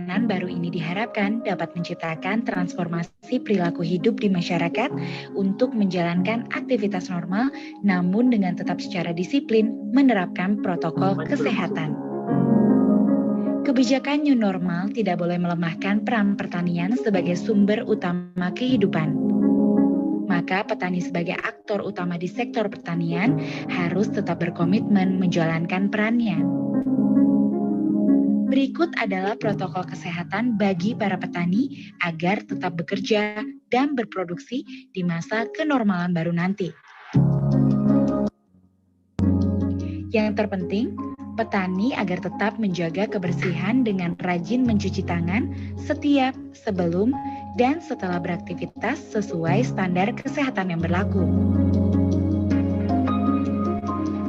Tatanan baru ini diharapkan dapat menciptakan transformasi perilaku hidup di masyarakat untuk menjalankan aktivitas normal, namun dengan tetap secara disiplin menerapkan protokol kesehatan. Kebijakan new normal tidak boleh melemahkan peran pertanian sebagai sumber utama kehidupan. Maka petani sebagai aktor utama di sektor pertanian harus tetap berkomitmen menjalankan perannya. Berikut adalah protokol kesehatan bagi para petani agar tetap bekerja dan berproduksi di masa kenormalan baru nanti. Yang terpenting, petani agar tetap menjaga kebersihan dengan rajin mencuci tangan setiap, sebelum, dan setelah beraktivitas sesuai standar kesehatan yang berlaku.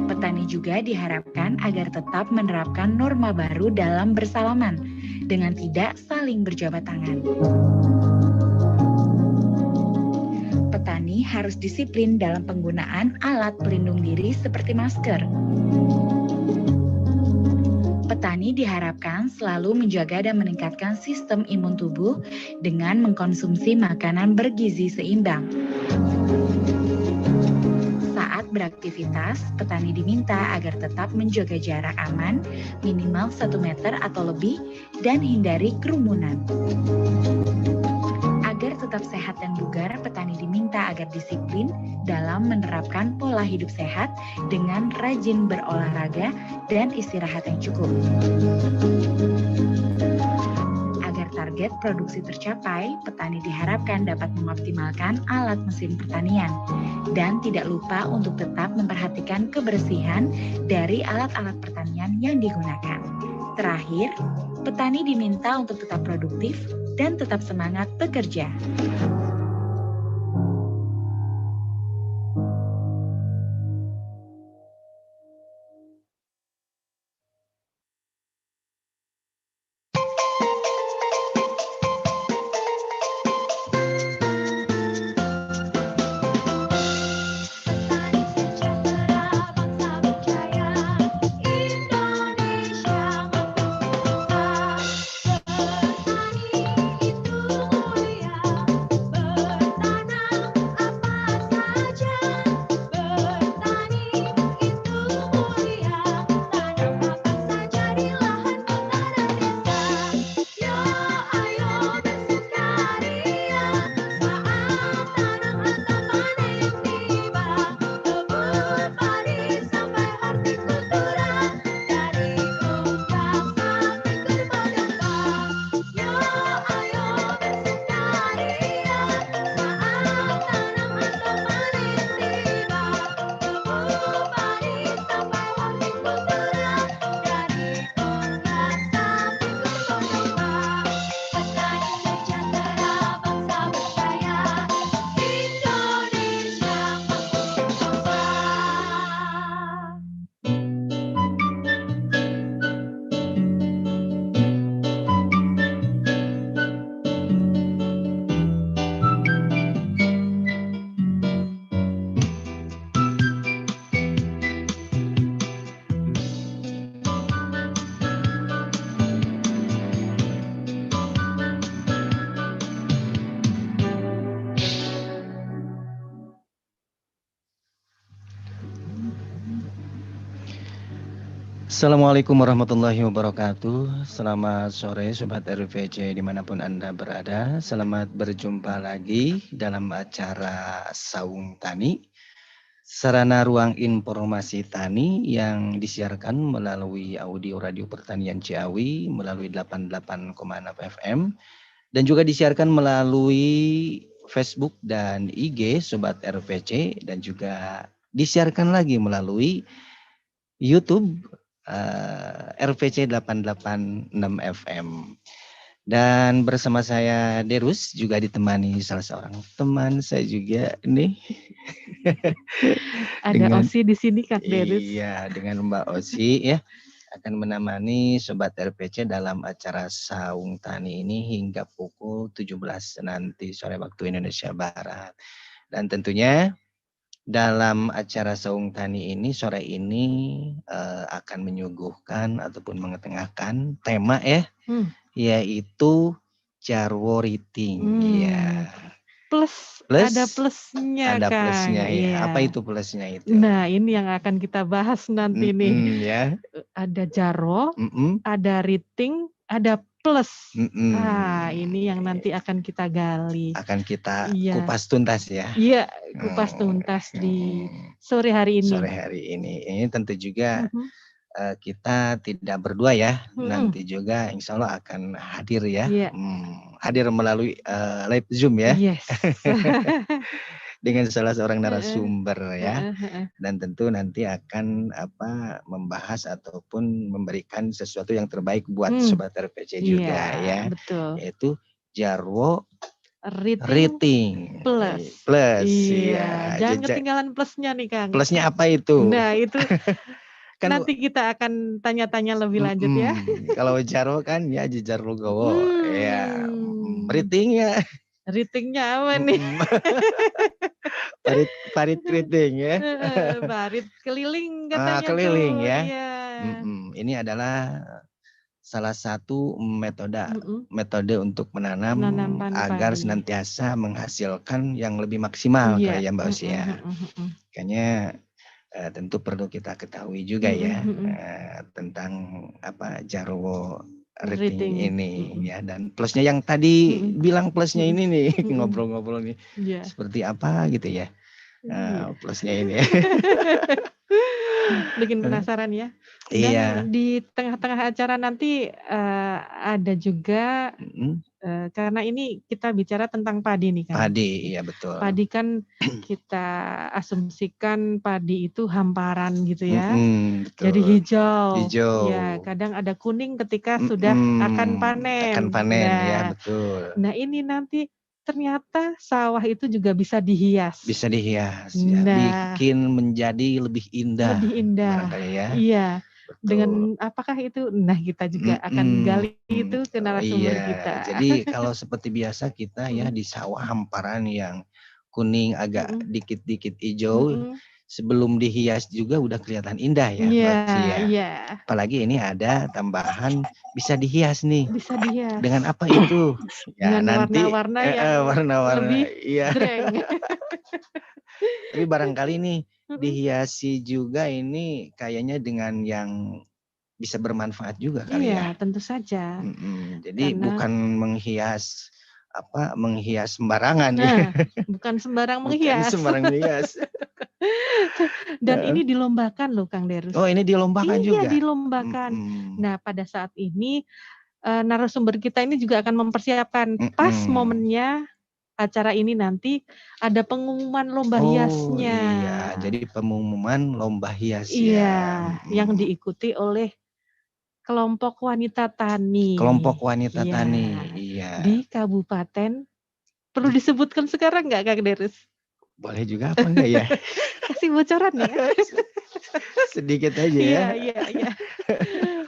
Petani juga diharapkan agar tetap menerapkan norma baru dalam bersalaman dengan tidak saling berjabat tangan. Petani harus disiplin dalam penggunaan alat pelindung diri seperti masker. Petani diharapkan selalu menjaga dan meningkatkan sistem imun tubuh dengan mengkonsumsi makanan bergizi seimbang. Saat beraktivitas, petani diminta agar tetap menjaga jarak aman minimal 1 meter atau lebih dan hindari kerumunan. Agar tetap sehat dan bugar, petani diminta agar disiplin dalam menerapkan pola hidup sehat dengan rajin berolahraga dan istirahat yang cukup. Agar target produksi tercapai, petani diharapkan dapat mengoptimalkan alat mesin pertanian dan tidak lupa untuk tetap memperhatikan kebersihan dari alat-alat pertanian yang digunakan. Terakhir, petani diminta untuk tetap produktif dan tetap semangat bekerja. Assalamualaikum warahmatullahi wabarakatuh. Selamat sore Sobat RVC dimanapun Anda berada. Selamat berjumpa lagi dalam acara Saung Tani, sarana ruang informasi tani yang disiarkan melalui audio radio pertanian Ciawi melalui 88,6 FM dan juga disiarkan melalui Facebook dan IG Sobat RVC dan juga disiarkan lagi melalui YouTube RVC 886 FM. Dan bersama saya Derus juga ditemani salah seorang teman saya juga nih. Ada Osi di sini Kak Derus. Iya, dengan Mbak Osi ya akan menemani Sobat RVC dalam acara Saung Tani ini hingga pukul 17 nanti sore waktu Indonesia Barat. Dan tentunya dalam acara Saung Tani ini sore ini akan menyuguhkan ataupun mengetengahkan tema ya yaitu Jarwo Riting. Iya. Plus, ada Plus plusnya, ada Kang. plusnya ya. Apa Iya. itu plusnya itu? Nah, ini yang akan kita bahas nanti nih. Ya. Ada Jarwo, Mm-mm. ada Riting, ada plus. Mm-mm. Ini yang nanti akan kita gali. Akan kita Iya. kupas tuntas ya. Iya, kupas tuntas di sore hari ini. Sore hari ini. Ini tentu juga kita tidak berdua ya. Nanti juga insya Allah akan hadir ya. Iya. Hadir melalui live Zoom ya. Yes. Dengan salah seorang narasumber ya. Dan tentu nanti akan membahas ataupun memberikan sesuatu yang terbaik buat Sobat RPC juga ya. Betul. Yaitu Jarwo Riting plus. Iya. Jangan ketinggalan plusnya nih, Kang. Plusnya apa itu? Nah, itu kan nanti kita akan tanya-tanya lebih lanjut ya. Kalau Jarwo kan ya Jarwo Gowo. Ya. Ritingnya apa nih? Parit Riting ya. Parit keliling katanya keliling tuh. Ya. Iya. Ini adalah salah satu metode untuk menanam agar senantiasa menghasilkan yang lebih maksimal ya Mbak Usia. Makanya tentu perlu kita ketahui juga ya tentang Jarwo Riting ini ya, dan plusnya yang tadi bilang plusnya ini nih ngobrol-ngobrol nih seperti apa gitu ya. Plusnya ini. Bikin penasaran ya. Dan di tengah-tengah acara nanti ada juga karena ini kita bicara tentang padi nih kan. Padi, iya betul. Padi kan kita asumsikan padi itu hamparan gitu ya. Jadi hijau. Ya, kadang ada kuning ketika sudah akan panen. Akan panen ya, betul. Nah, ini nanti ternyata sawah itu juga bisa dihias. Bisa dihias ya. Bikin menjadi lebih indah. Lebih indah. Barangkali ya. Iya. Betul. Dengan apakah itu? Nah, kita juga akan gali itu ke narasumber kita. Jadi kalau seperti biasa kita ya di sawah hamparan yang kuning agak dikit-dikit hijau, sebelum dihias juga udah kelihatan indah ya. Iya. Apalagi ini ada tambahan bisa dihias nih. Bisa dihias. Dengan apa itu? Ya, dengan nanti warna-warna yang lebih jreng. Tapi barangkali nih dihiasi juga ini kayaknya dengan yang bisa bermanfaat juga kali ya. Iya, tentu saja. Jadi bukan menghias sembarangan ya. Bukan sembarang menghias. Bukan sembarang menghias. Dan ini dilombakan loh Kang Derus. Oh, ini dilombakan juga. Iya, dilombakan. Nah, pada saat ini narasumber kita ini juga akan mempersiapkan pas momennya acara ini nanti ada pengumuman lomba hiasnya. Iya, jadi pengumuman lomba hias ya. Yang diikuti oleh kelompok wanita tani. Kelompok wanita tani, iya. Di Kabupaten, perlu disebutkan sekarang nggak Kang Derus? Boleh juga apa enggak ya? Kasih bocoran ya. Sedikit aja ya. Iya.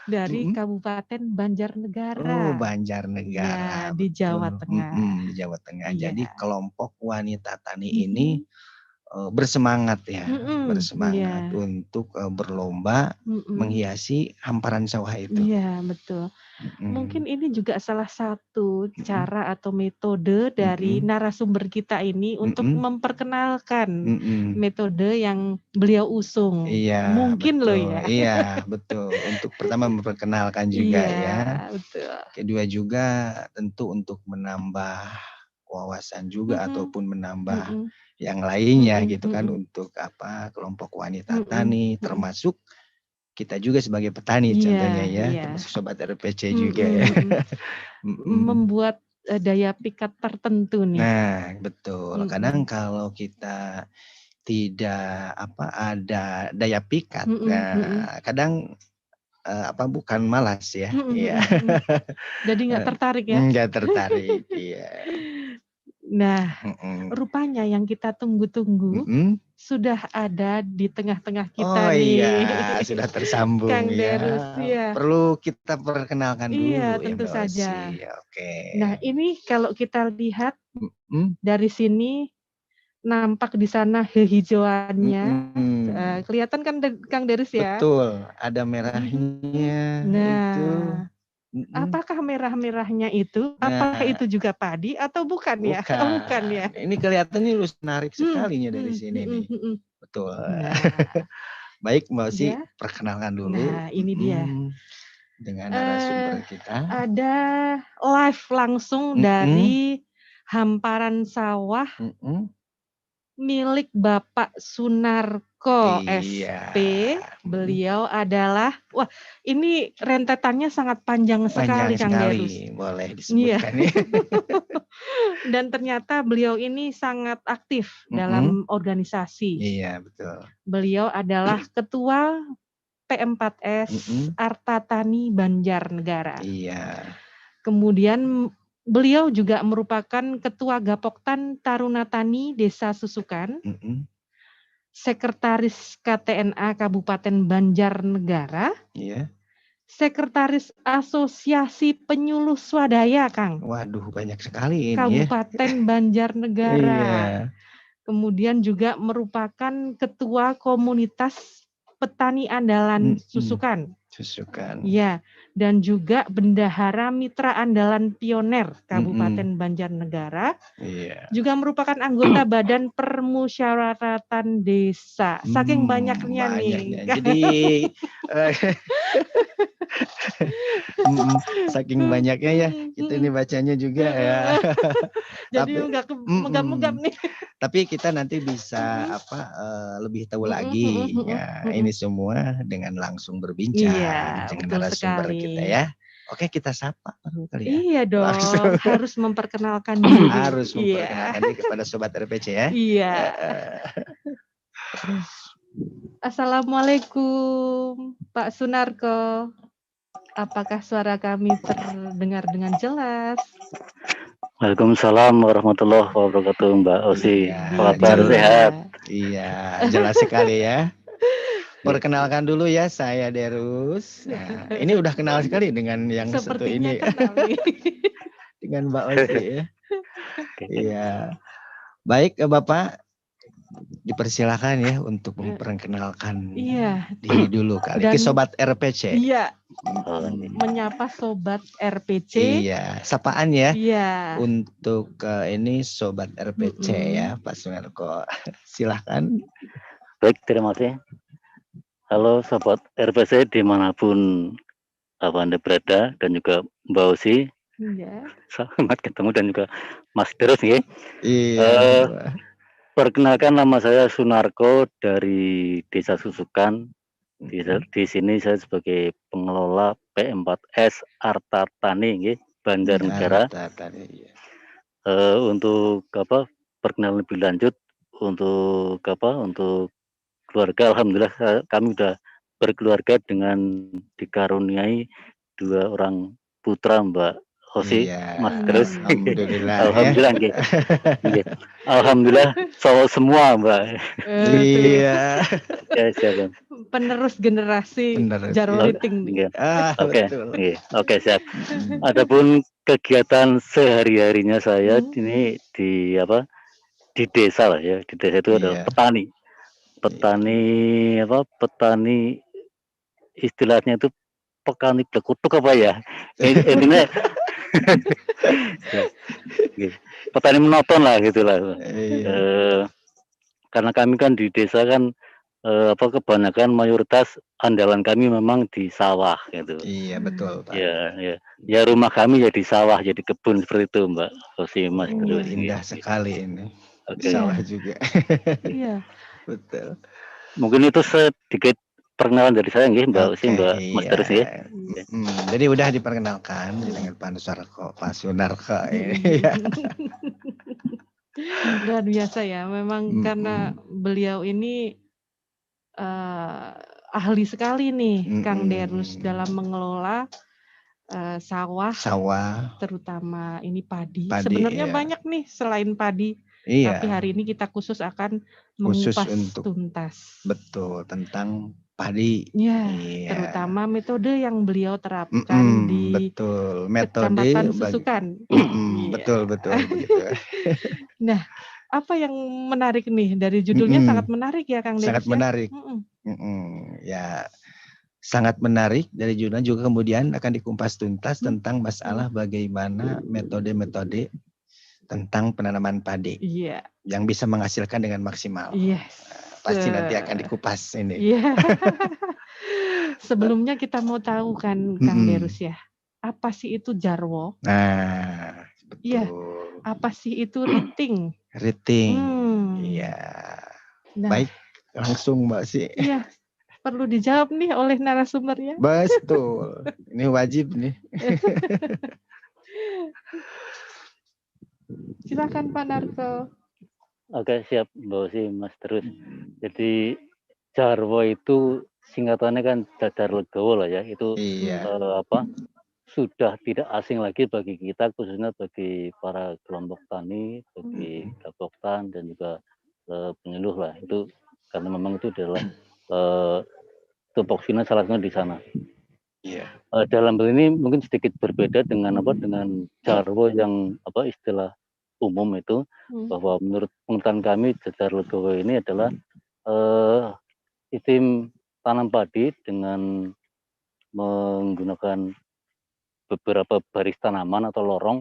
Dari Kabupaten Banjarnegara. Oh, Banjarnegara. Ya, di Jawa Tengah. Di Jawa Tengah. Jadi kelompok wanita tani ini bersemangat ya, bersemangat untuk berlomba menghiasi hamparan sawah itu. Iya, betul. Mungkin ini juga salah satu cara atau metode dari narasumber kita ini untuk memperkenalkan metode yang beliau usung. Iya, mungkin betul. Loh ya. Iya, betul. Untuk pertama memperkenalkan juga ya. Betul. Kedua juga tentu untuk menambah wawasan juga ataupun menambah yang lainnya gitu kan untuk kelompok wanita tani termasuk kita juga sebagai petani contohnya ya termasuk Sobat RPC juga ya. Membuat daya pikat tertentu nih. Nah, betul. Kadang kalau kita tidak ada daya pikat, kadang bukan malas ya. Jadi nggak tertarik ya? Nggak tertarik, iya. Nah, rupanya yang kita tunggu-tunggu sudah ada di tengah-tengah kita nih. Iya, sudah tersambung Kang Derus, ya. Perlu kita perkenalkan dulu. Iya, tentu saja. Oke. Nah, ini kalau kita lihat dari sini nampak di sana hijauannya. Kelihatan kan Kang Derus ya? Betul, ada merahnya. Nah, itu. Apakah merah-merahnya itu, apakah itu juga padi atau bukan ya? Bukan ya. Ini kelihatannya lu menarik sekalinya dari sini nih. Betul. Nah, baik Mbak Osi, perkenalkan dulu. Nah, ini dia. Dengan narasumber kita. Ada live langsung dari hamparan sawah milik Bapak Sunarko SP. Beliau adalah, wah ini rentetannya sangat panjang sekali Kang Derus. Boleh disebutkan ya. Dan ternyata beliau ini sangat aktif dalam organisasi. Iya betul. Beliau adalah Ketua P4S Arta Tani Banjarnegara. Iya. Kemudian beliau juga merupakan Ketua Gapoktan Taruna Tani Desa Susukan, Sekretaris KTNA Kabupaten Banjarnegara, Sekretaris Asosiasi Penyuluh Swadaya, Kang. Waduh, banyak sekali ini Kabupaten Banjarnegara. Kemudian juga merupakan Ketua Komunitas Petani Andalan Susukan. Ya, dan juga Bendahara Mitra Andalan Pioner Kabupaten Banjarnegara. Juga merupakan anggota Badan Permusyawaratan Desa. Saking banyaknya nih. Jadi saking banyaknya ya, kita ini bacanya juga ya. Jadi nggak megap-megap nih. Tapi kita nanti bisa lebih tahu lagi ya, ini semua dengan langsung berbincang dengan narasumber kita ya. Oke, kita sapa kali ya. Iya dong, langsung. Harus memperkenalkan diri. Harus memperkenalkan diri kepada Sobat RPC ya. Iya. Assalamualaikum Pak Sunarko. Apakah suara kami terdengar dengan jelas? Waalaikumsalam warahmatullahi wabarakatuh, Mbak Osi. Kabar sehat? Iya, jelas sekali ya. Perkenalkan dulu ya, saya Derus. Nah, ini udah kenal sekali dengan yang satu ini. Dengan Mbak Osi ya. Iya. Baik, Bapak. Dipersilakan ya untuk memperkenalkan diri dulu kali ke Sobat RPC. Iya. Menyapa Sobat RPC. Iya, sapaan ya. Iya. Untuk ini Sobat RPC ya, Pak Sunarko. Silahkan. Baik, terima kasih. Halo Sobat RPC dimanapun Anda berada dan juga Mbak Osi. Iya. Selamat ketemu dan juga Mas Terus ya. Iya. Perkenalkan, nama saya Sunarko dari Desa Susukan. Di sini saya sebagai pengelola P4S Arta Tani Banjarnegara. Untuk perkenalan lebih lanjut untuk keluarga, alhamdulillah kami sudah berkeluarga dengan dikaruniai 2 orang putra, Mbak Osi, Mas Terus. Alhamdulillah. Alhamdulillah. Alhamdulillah cowok semua, Mbak. Iya. Ya, siap. Penerus generasi Jarwaliting. Oke, siap. Adapun kegiatan sehari-harinya saya ini di desa lah ya. Di desa itu ada petani. Petani istilahnya itu petani blekutuk apa ya? Intinya petani monoton lah gitulah. Karena kami kan di desa kan kebanyakan mayoritas andalan kami memang di sawah gitu. Iya betul Pak. Ya rumah kami ya di sawah, jadi kebun seperti itu Mbak Osi, Mas Terus. Indah sekali ini. Sawah juga. Iya. Betul. Mungkin itu sedikit perkenalan dari saya Mbak Osi, Mbak Mas Terus ya. Jadi udah diperkenalkan dengan Pak Sunarko ini. Luar biasa ya, memang karena beliau ini ahli sekali nih Kang Derus dalam mengelola sawah, terutama ini padi. Sebenarnya banyak nih selain padi. Tapi hari ini kita khusus akan mengupas tuntas. Betul, tentang padi. Terutama metode yang beliau terapkan di Kecamatan Susukan. Betul begitu. Nah, apa yang menarik nih dari judulnya? Sangat menarik ya Kang Derus. Sangat menarik. Ya, sangat menarik dari jurnal, juga kemudian akan dikupas tuntas tentang masalah bagaimana metode-metode tentang penanaman padi yang bisa menghasilkan dengan maksimal. Pasti nanti akan dikupas ini. Sebelumnya kita mau tahu kan, Kang Derus ya, apa sih itu jarwo? Nah, betul. Iya, apa sih itu riting? Riting, iya. Nah, baik, langsung Mbak Si. Iya, perlu dijawab nih oleh narasumbernya. Betul, ini wajib nih. Silakan Pak Narko. Oke, siap Mbak Osi, Mas Terus. Jadi jarwo itu singkatannya kan Jadar Legowo lah ya. Itu sudah tidak asing lagi bagi kita, khususnya bagi para kelompok tani, bagi Gapoktan dan juga penyuluh lah. Itu karena memang itu adalah tupoksinya salah satunya di sana. Dalam hal ini mungkin sedikit berbeda dengan dengan jarwo yang istilah umum itu, bahwa menurut pengetahuan kami Jadar Legowo ini adalah sistem tanam padi dengan menggunakan beberapa baris tanaman atau lorong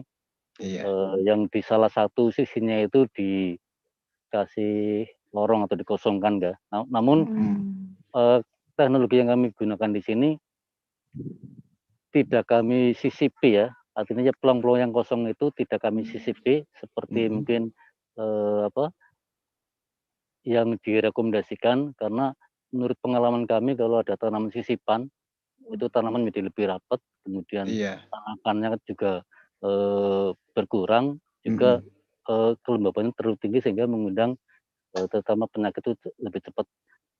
yang di salah satu sisinya itu dikasih lorong atau dikosongkan enggak. Namun teknologi yang kami gunakan di sini tidak kami sisipi ya. Artinya peluang-peluang yang kosong itu tidak kami sisipi seperti mungkin yang direkomendasikan, karena menurut pengalaman kami kalau ada tanaman sisipan itu tanaman menjadi lebih rapat, kemudian anakannya juga berkurang, juga kelembabannya terlalu tinggi sehingga mengundang terutama penyakit itu lebih cepat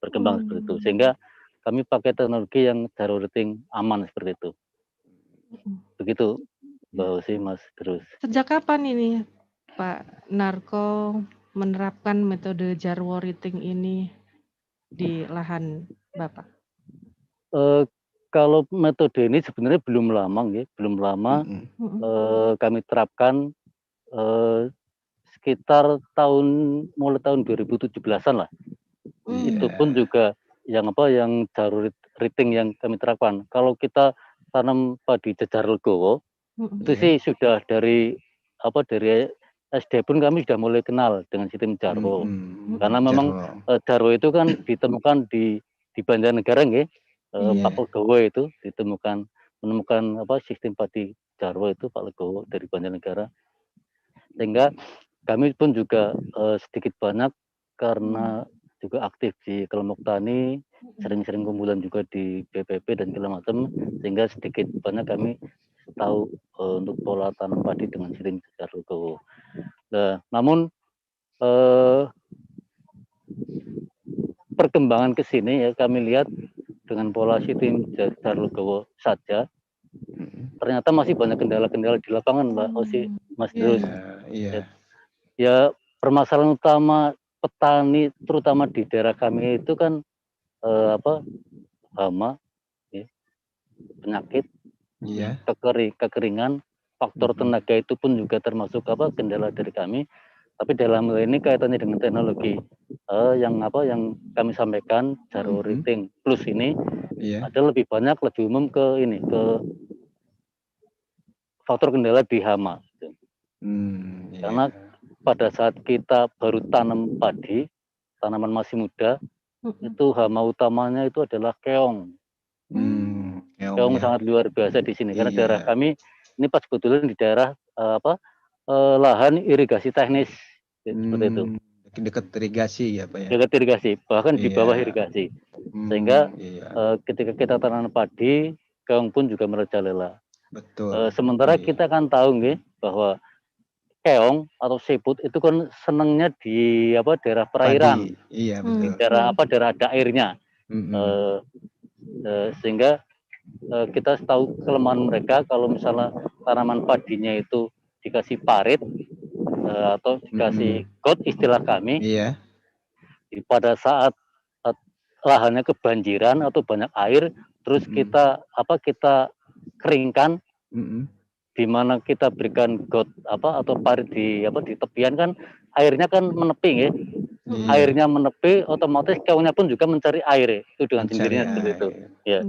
berkembang seperti itu. Sehingga kami pakai teknologi yang jarwo riting aman seperti itu. Begitu Mbak Osi, Mas Terus. Sejak kapan ini Pak Narko menerapkan metode jarwo riting ini di lahan Bapak? Kalau metode ini sebenarnya belum lama ya, belum lama kami terapkan sekitar mulai tahun 2017-an lah. Itu pun juga yang jarwo riting yang kami terapkan. Kalau kita tanam padi Jadar Legowo itu sih sudah dari SD pun kami sudah mulai kenal dengan sistem jarwo. Karena memang jarwo itu kan ditemukan di Banjarnegara nggih. Pak Legowo itu menemukan sistem padi jarwo itu Pak Legowo dari Banjarnegara. Sehingga kami pun juga sedikit banyak karena juga aktif di kelompok tani, sering-sering kumpulan juga di BPP dan segala macam, sehingga sedikit banyak kami tahu untuk pola tanam padi dengan sistem Jadar Legowo. Nah, namun perkembangan ke sini ya kami lihat dengan pola sistem Jadar Legowo saja, ternyata masih banyak kendala-kendala di lapangan, Mbak Osi, Mas Terus. Ya, permasalahan utama petani terutama di daerah kami itu kan hama, ya, penyakit, kekeringan, faktor tenaga itu pun juga termasuk kendala dari kami. Tapi dalam hal ini kaitannya dengan teknologi yang kami sampaikan jarwo riting plus ini ada lebih banyak, lebih umum ke faktor kendala di hama. Karena pada saat kita baru tanam padi, tanaman masih muda, itu hama utamanya itu adalah keong. Keong sangat luar biasa di sini, karena daerah kami ini pas kebetulan di daerah lahan irigasi teknis seperti itu. Dekat irigasi ya Pak ya. Dekat irigasi, bahkan di bawah irigasi. Sehingga ketika kita tanam padi, keong pun juga merajalela. Betul. Sementara kita kan tahu nggih bahwa keong atau siput itu kan senangnya di daerah perairan. Iya betul. Di daerah daerah ada airnya. Sehingga kita tahu kelemahan mereka kalau misalnya tanaman padinya itu dikasih parit atau dikasih got istilah kami. Pada saat lahannya kebanjiran atau banyak air, terus kita keringkan, di mana kita berikan got atau parit di tepian kan airnya kan meneping ya. airnya menepi, otomatis keongnya pun juga mencari air itu dengan sendirinya seperti itu. Ya,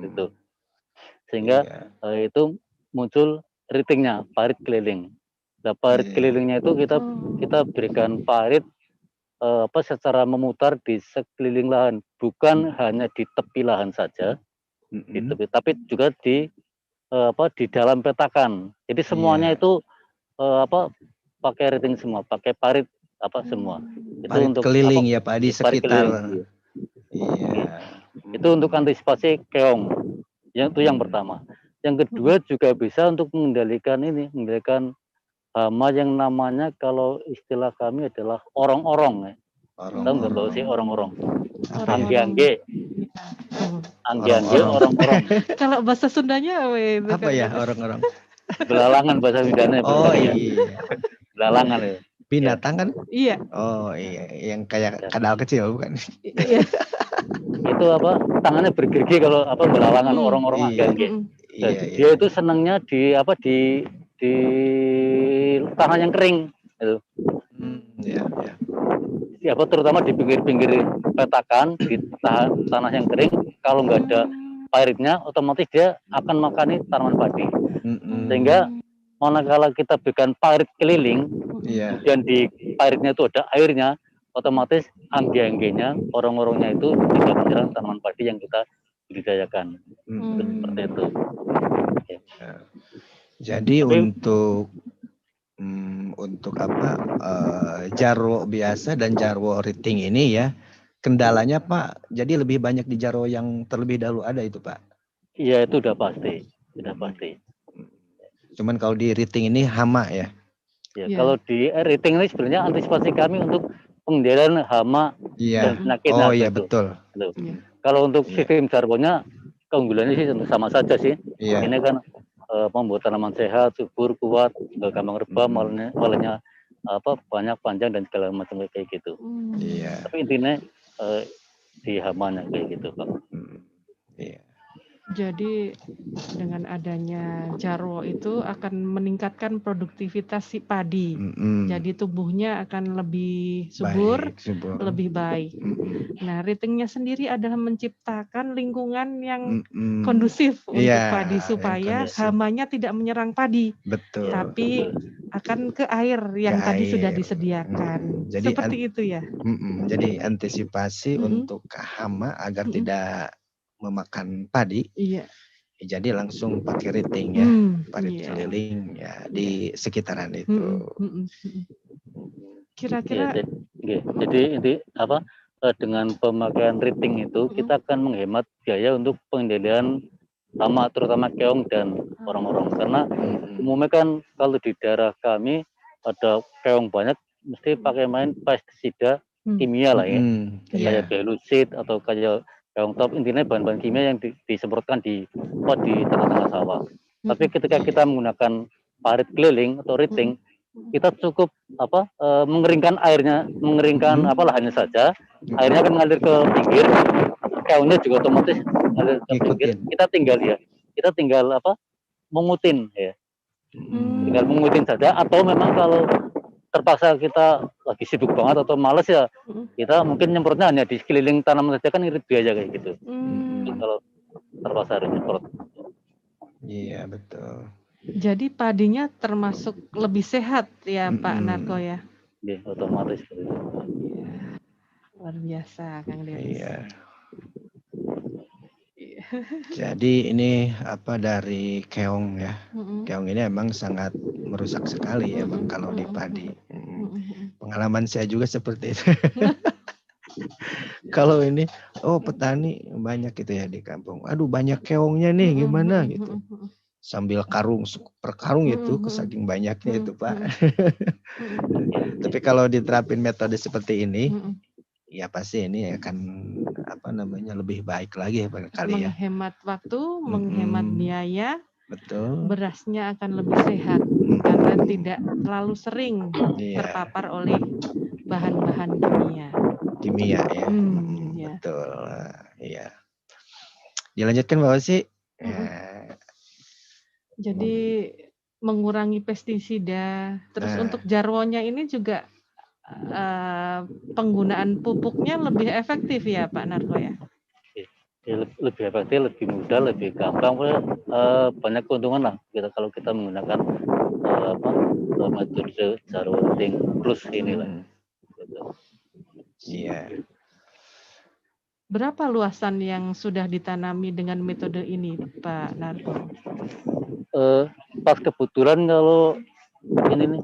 itu. Sehingga itu muncul ritingnya, parit keliling. Nah, parit kelilingnya itu kita berikan parit secara memutar di sekeliling lahan, bukan hanya di tepi lahan saja, di tepi, tapi juga di dalam petakan. Jadi semuanya itu pakai riting semua, pakai parit semua. Itu parit untuk keliling ya Pak di sekitar. Itu untuk antisipasi keong. Itu yang pertama. Yang kedua juga bisa untuk mengendalikan hama yang namanya kalau istilah kami adalah orong-orong. Tahu nggak Mbak sih orong-orong? Angge-angge. Angge-angge, orong-orong. Kalau bahasa Sundanya apa ya orong-orong? Belalangan bahasa Sundanya. Oh iya. Belalangan ya. Binatang kan? Iya. Oh iya, yang kayak kadal kecil bukan? Iya. Itu tangannya bergerigi kalau belalangan orang-orang angge-angge. Dia itu senangnya di tanah yang kering itu. Terutama di pinggir-pinggir petakan di tanah yang kering, kalau nggak ada pairitnya otomatis dia akan makani tanaman padi. Sehingga manakala kita berikan pairit keliling dan di pairitnya itu ada airnya, otomatis angge-anggenya, orang-orangnya itu tidak menyerang tanaman padi yang kita budidayakan. Seperti itu. Jadi untuk jarwo biasa dan jarwo riting ini ya, kendalanya Pak, jadi lebih banyak di jarwo yang terlebih dahulu ada itu Pak? Iya, itu udah pasti. Cuman kalau di riting ini hama ya? Kalau di riting ini sebenarnya antisipasi kami untuk pengendalian hama dan penyakit. Oh iya betul. Kalau untuk sistem jarwonya keunggulannya sih sama saja sih. Ini kan membuat tanaman sehat, subur, kuat, gampang rebah, malahnya banyak, panjang dan segala macam kayak gitu. Tapi intinya di hamanya kayak gitu Pak. Jadi dengan adanya jarwo itu akan meningkatkan produktivitas si padi. Jadi tumbuhnya akan lebih subur, lebih baik. Nah, ritingnya sendiri adalah menciptakan lingkungan yang kondusif untuk padi supaya hamanya tidak menyerang padi. Betul. Tapi akan ke air yang tadi sudah disediakan. Jadi seperti itu ya. Jadi antisipasi untuk hama agar tidak memakan padi. Jadi langsung pakai riting ya, parit keliling ya di sekitaran itu. Kira-kira jadi dengan pemakaian riting itu kita akan menghemat biaya untuk pengendalian hama terutama keong dan orang-orang, karena umumnya kan kalau di daerah kami ada keong banyak mesti pakai main pestisida kimia lah ya, kayak belusid atau kayak keong top, intinya bahan-bahan kimia yang disemprotkan di tengah-tengah sawah. Tapi ketika kita menggunakan parit keliling atau riting, kita cukup mengeringkan airnya, lahannya saja, airnya akan mengalir ke pinggir, keongnya juga otomatis mengalir ke pinggir. Kita tinggal mengutin ya, tinggal mengutin saja. Atau memang kalau terpaksa kita lagi sibuk banget atau males ya, kita mungkin nyemprotnya hanya di sekeliling tanaman saja, kan irit biaya kayak gitu. Kalau terpaksa harus nyemprot. Iya betul. Jadi padinya termasuk lebih sehat ya Pak Narko ya? Iya, otomatis. Luar biasa Kang Deris. Iya. Jadi ini dari keong ya. Keong ini emang sangat merusak sekali ya Bang kalau di padi. Pengalaman saya juga seperti itu. Kalau ini petani banyak gitu ya di kampung. Aduh banyak keongnya nih gimana gitu. Sambil per karung itu saking banyaknya itu Pak. Tapi kalau diterapin metode seperti ini, ya pasti ini akan lebih baik lagi ya kali ya. Menghemat waktu, menghemat biaya. Betul. Berasnya akan lebih sehat karena tidak terlalu sering terpapar oleh bahan-bahan kimia. Kimia ya. Betul. Iya. Dilanjutkan Mbak Osi. Jadi mengurangi pestisida. Terus untuk jarwonya ini juga penggunaan pupuknya lebih efektif ya Pak Narko ya? Lebih efektif, lebih mudah, lebih gampang, banyak keuntungan lah kita kalau kita menggunakan metode Jarwo-Riting Plus inilah. Gitu. Iya. Berapa luasan yang sudah ditanami dengan metode ini, Pak Narko? Pas kebetulan kalau ini nih,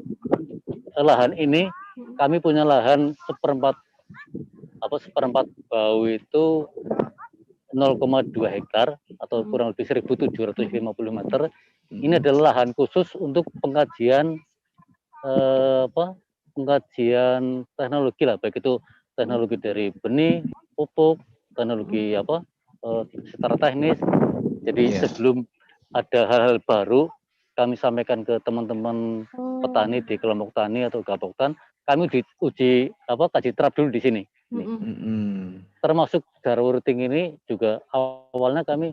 lahan ini kami punya lahan seperempat bau itu 0,2 hektar atau kurang lebih 1.750 meter. Ini adalah lahan khusus untuk pengkajian pengkajian teknologi lah, baik itu teknologi dari benih, pupuk, teknologi secara teknis. Jadi sebelum ada hal-hal baru kami sampaikan ke teman-teman petani di kelompok tani atau gapoktan, kami diuji kaji terap dulu di sini. Termasuk Jarwo-Riting ini juga awalnya kami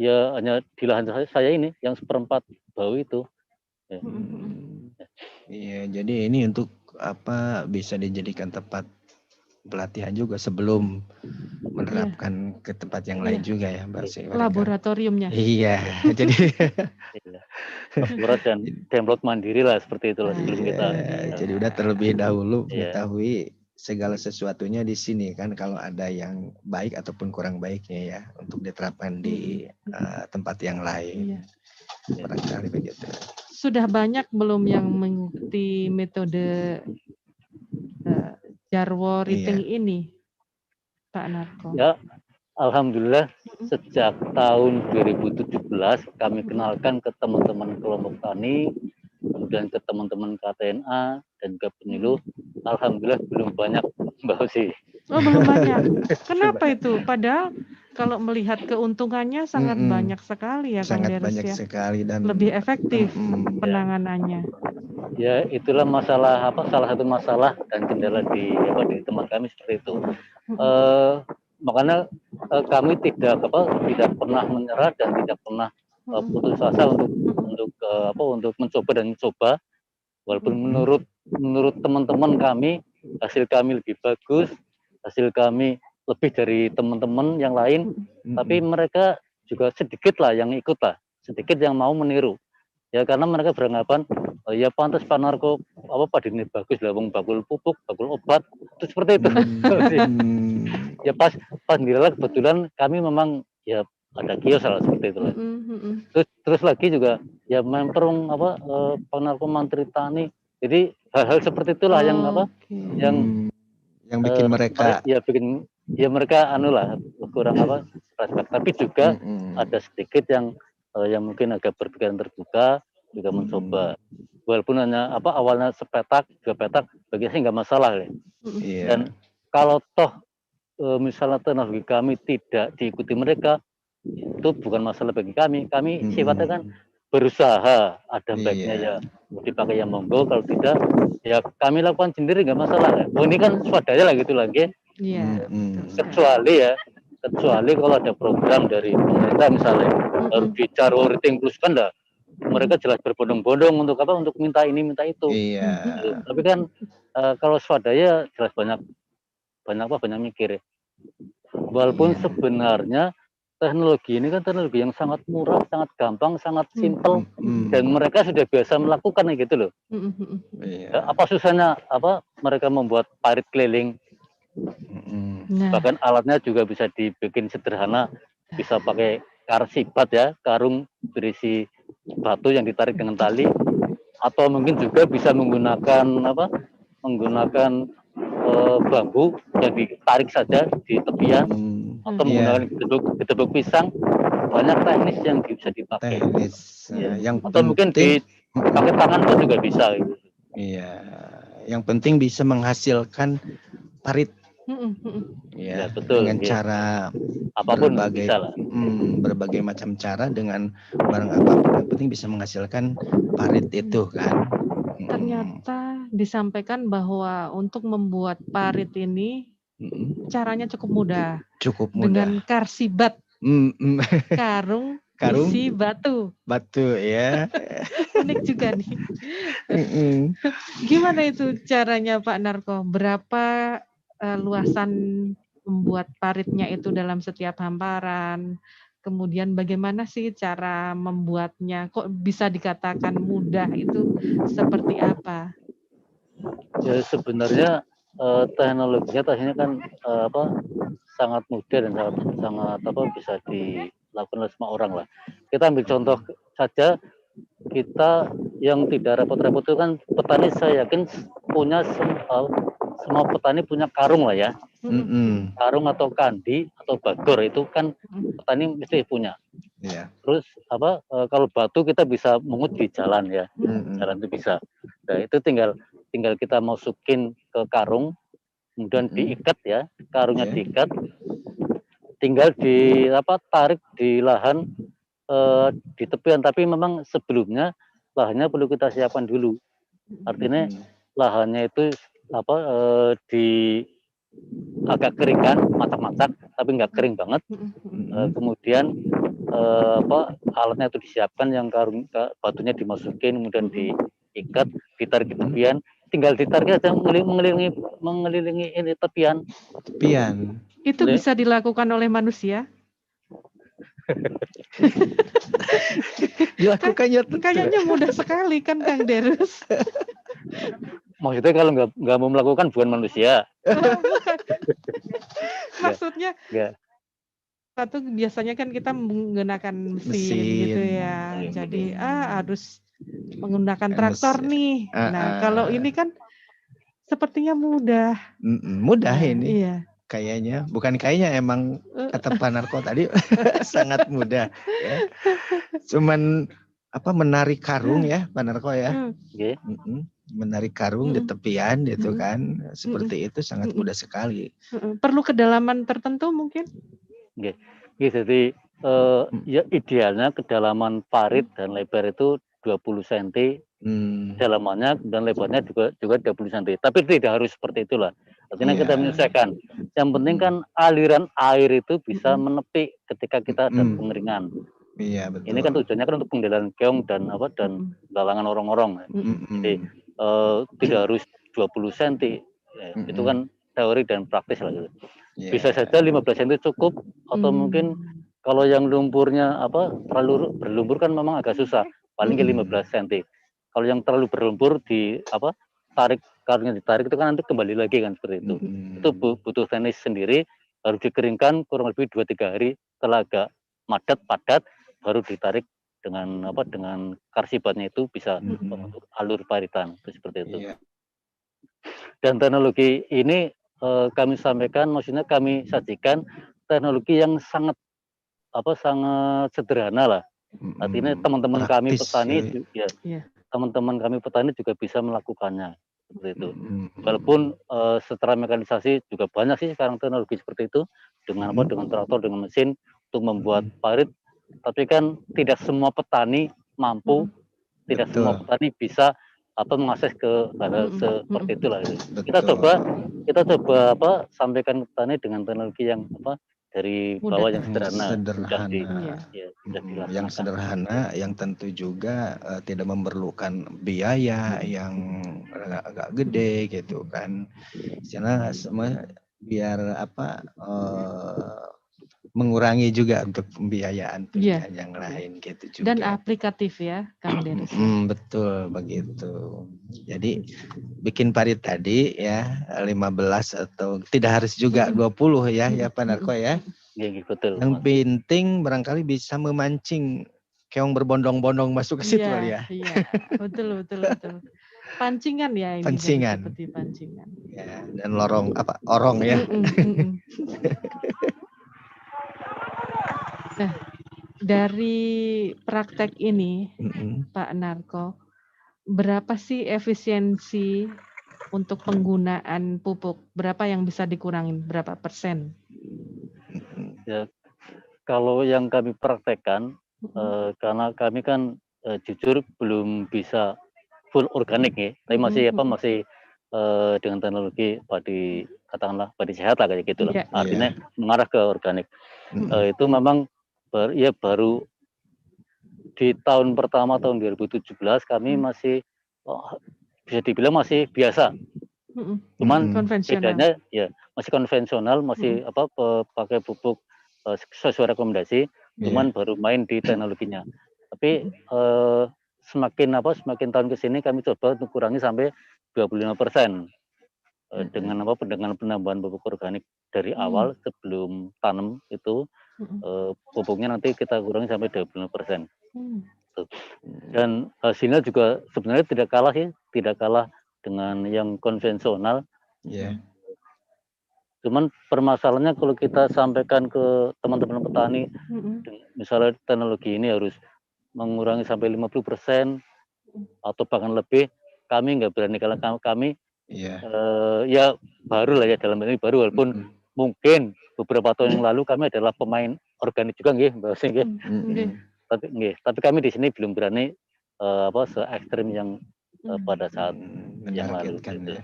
ya hanya di lahan saya ini yang seperempat bau itu. Ya. Iya, jadi ini untuk bisa dijadikan tempat pelatihan juga sebelum menerapkan ke tempat yang lain juga ya, Mbak. Laboratoriumnya. Iya, jadi laboratorium dan download mandiri lah seperti itulah sebelum kita. Jadi udah terlebih dahulu mengetahui segala sesuatunya di sini kan, kalau ada yang baik ataupun kurang baiknya ya untuk diterapkan di tempat yang lain. Barangkali begitu. Sudah banyak belum yang mengikuti metode Jarwo-Riting ini, Pak Narko? Ya, alhamdulillah sejak tahun 2017 kami kenalkan ke teman-teman kelompok tani, kemudian ke teman-teman KTNA dan ke penyuluh. Alhamdulillah belum banyak, Mbak Osi. Oh, belum banyak. Kenapa itu? Padahal kalau melihat keuntungannya sangat banyak sekali ya, Kang Deris, banyak sekali dan lebih efektif penanganannya. Ya, itulah salah satu masalah dan kendala di tempat kami seperti itu. Makanya kami tidak pernah menyerah dan tidak pernah putus asa untuk mencoba, walaupun menurut teman-teman kami hasil kami lebih bagus, hasil kami lebih dari teman-teman yang lain, tapi mereka juga sedikit lah yang ikut lah, sedikit yang mau meniru. Ya karena mereka beranggapan ya pantas Pak Narko padi ini bagus lah, bakul pupuk, bakul obat, itu seperti itu. Ya pas nilai kebetulan kami memang ya ada kios lah seperti itu. Terus lagi juga ya memperung Pak Narko Mantri Tani. Jadi hal-hal seperti itulah yang bikin mereka mereka kurang respect, tapi juga ada sedikit yang mungkin agak berpikiran terbuka juga mencoba, walaupun hanya awalnya sepetak dua petak bagi saya nggak masalah ya. Dan kalau toh misalnya teknologi kami tidak diikuti mereka, itu bukan masalah bagi kami sifatnya kan berusaha, ada baiknya ya mau dipakai yang monggo, kalau tidak ya kami lakukan sendiri nggak masalah. Ini kan swadaya lah gitu lagi. Kecuali kalau ada program dari pemerintah misalnya harus di Jarwo-Riting Plus kan dah mereka jelas berbondong-bondong untuk minta ini minta itu. Tapi kan kalau swadaya jelas banyak mikir. Walaupun sebenarnya teknologi ini kan teknologi yang sangat murah, sangat gampang, sangat simpel, dan mereka sudah biasa melakukan gitu loh. Apa susahnya mereka membuat parit keliling? Bahkan alatnya juga bisa dibikin sederhana, bisa pakai karsibat ya, karung berisi batu yang ditarik dengan tali, atau mungkin juga bisa menggunakan bambu yang ditarik saja di tepian, atau menggunakan gedebuk pisang. Banyak teknis yang bisa dipakai. Atau mungkin dipakai tangan pun juga bisa. Iya, yang penting bisa menghasilkan parit. Ya, betul. Dengan cara apapun berbagai macam cara, dengan barang apapun, yang penting bisa menghasilkan parit itu kan. Ternyata disampaikan bahwa untuk membuat parit ini caranya cukup mudah. Dengan karsibat. Karung isi batu. Batu ya. Unik juga nih. Gimana itu caranya Pak Narko? Berapa luasan membuat paritnya itu dalam setiap hamparan? Kemudian bagaimana sih cara membuatnya? Kok bisa dikatakan mudah, itu seperti apa? Ya sebenarnya teknologinya kan sangat mudah dan sangat bisa dilakukan oleh semua orang lah. Kita ambil contoh saja, kita yang tidak repot-repot itu kan petani, saya yakin punya semua petani punya karung lah ya. Karung atau kandi atau bagor itu kan petani mesti punya. Yeah. Terus kalau batu kita bisa mungut di jalan ya. Jalan itu bisa. Nah, itu tinggal kita masukin ke karung, kemudian diikat ya, karungnya diikat, tinggal tarik di lahan di tepian, tapi memang sebelumnya lahannya perlu kita siapkan dulu. Artinya lahannya itu di agak kering kan, macak-macak, tapi nggak kering banget. Kemudian alatnya itu disiapkan, yang batunya dimasukin, kemudian diikat, ditarik di tepian, tinggal ditarik aja mengelilingi ini tepian. Itu bisa dilakukan oleh manusia? Dilakukannya kayaknya mudah sekali kan Kang Derus. Maksudnya kalau nggak mau melakukan bukan manusia. Maksudnya satu biasanya kan kita menggunakan mesin gitu ya. Jadi harus menggunakan traktor nih. Nah kalau ini kan sepertinya mudah. Mudah ini. Iya. Kayaknya, bukan kayaknya, emang kata Pak Narko tadi sangat mudah ya. Cuman menarik karung ya Pak Narko ya. Menarik karung di tepian gitu kan. Seperti itu sangat mudah sekali. Perlu kedalaman tertentu mungkin? Jadi ya idealnya kedalaman parit dan lebar itu 20 cm. Dalamannya dan lebarnya juga 20 cm. Tapi tidak harus seperti itulah. Artinya kita menyesuaikan. Yang penting kan aliran air itu bisa menepi ketika kita ada pengeringan. Iya, betul. Ini kan tujuannya kan untuk pengendalian keong dan galangan orang-orang. Jadi tidak harus 20 cm. Itu kan teori dan praktis lah gitu. Bisa saja 15 cm cukup, atau mungkin kalau yang lumpurnya terlalu berlumpur kan memang agak susah, paling 15 cm. Kalau yang terlalu berlumpur karungnya ditarik itu kan nanti kembali lagi kan seperti itu. Itu butuh teknis sendiri, harus dikeringkan kurang lebih 2-3 hari, setelah agak padat baru ditarik dengan karsibatnya itu bisa membentuk alur paritan, itu seperti itu. Dan teknologi ini kami sampaikan, maksudnya kami sajikan teknologi yang sangat sederhana lah. Artinya teman-teman kami petani teman-teman kami petani juga bisa melakukannya seperti itu. Walaupun secara mekanisasi juga banyak sih sekarang teknologi seperti itu, dengan traktor, dengan mesin untuk membuat parit. Tapi kan tidak semua petani mampu, tidak semua petani bisa mengakses ke hal seperti itulah. Kita coba sampaikan ke petani dengan teknologi yang dari bawah, yang sederhana. Yang sederhana, yang tentu juga tidak memerlukan biaya yang agak gede gitu kan. Karena semua biar mengurangi juga untuk pembiayaan yang lain gitu juga. Dan aplikatif ya Kang Derus. Betul begitu. Jadi bikin parit tadi ya 15 atau tidak harus juga 20 ya Pak Narko ya. Betul. Yang penting barangkali bisa memancing keong berbondong-bondong masuk ke situ kali ya. Iya, betul. Pancingan ya ini. Pancingan. Seperti pancingan. Ya, dan orong ya. Nah, dari praktek ini, Pak Narko, berapa sih efisiensi untuk penggunaan pupuk? Berapa yang bisa dikurangin? Berapa persen? Ya, kalau yang kami praktekkan, karena kami kan jujur belum bisa full organik ya, tapi masih dengan teknologi katakanlah padi sehat lah kayak gitu lah. Artinya mengarah ke organik. Itu memang baru di tahun pertama tahun 2017 kami masih bisa dibilang masih biasa. Cuman bedanya ya masih konvensional, masih pakai pupuk sesuai rekomendasi, cuman baru main di teknologinya. Tapi semakin tahun ke sini kami coba untuk kurangi sampai 25%. Dengan penambahan pupuk organik dari awal sebelum tanam itu, pupuknya nanti kita kurangi sampai 25%. Dan hasilnya juga sebenarnya tidak kalah dengan yang konvensional. Cuman permasalahannya kalau kita sampaikan ke teman-teman petani, misalnya teknologi ini harus mengurangi sampai 50% atau bahkan lebih, kami nggak berani, kalau kami ya baru lah ya, dalam ini baru, walaupun mungkin beberapa tahun yang lalu kami adalah pemain organik juga Mbak Osi, tapi kami di sini belum berani se ekstrim yang pada saat yang lalu gitu.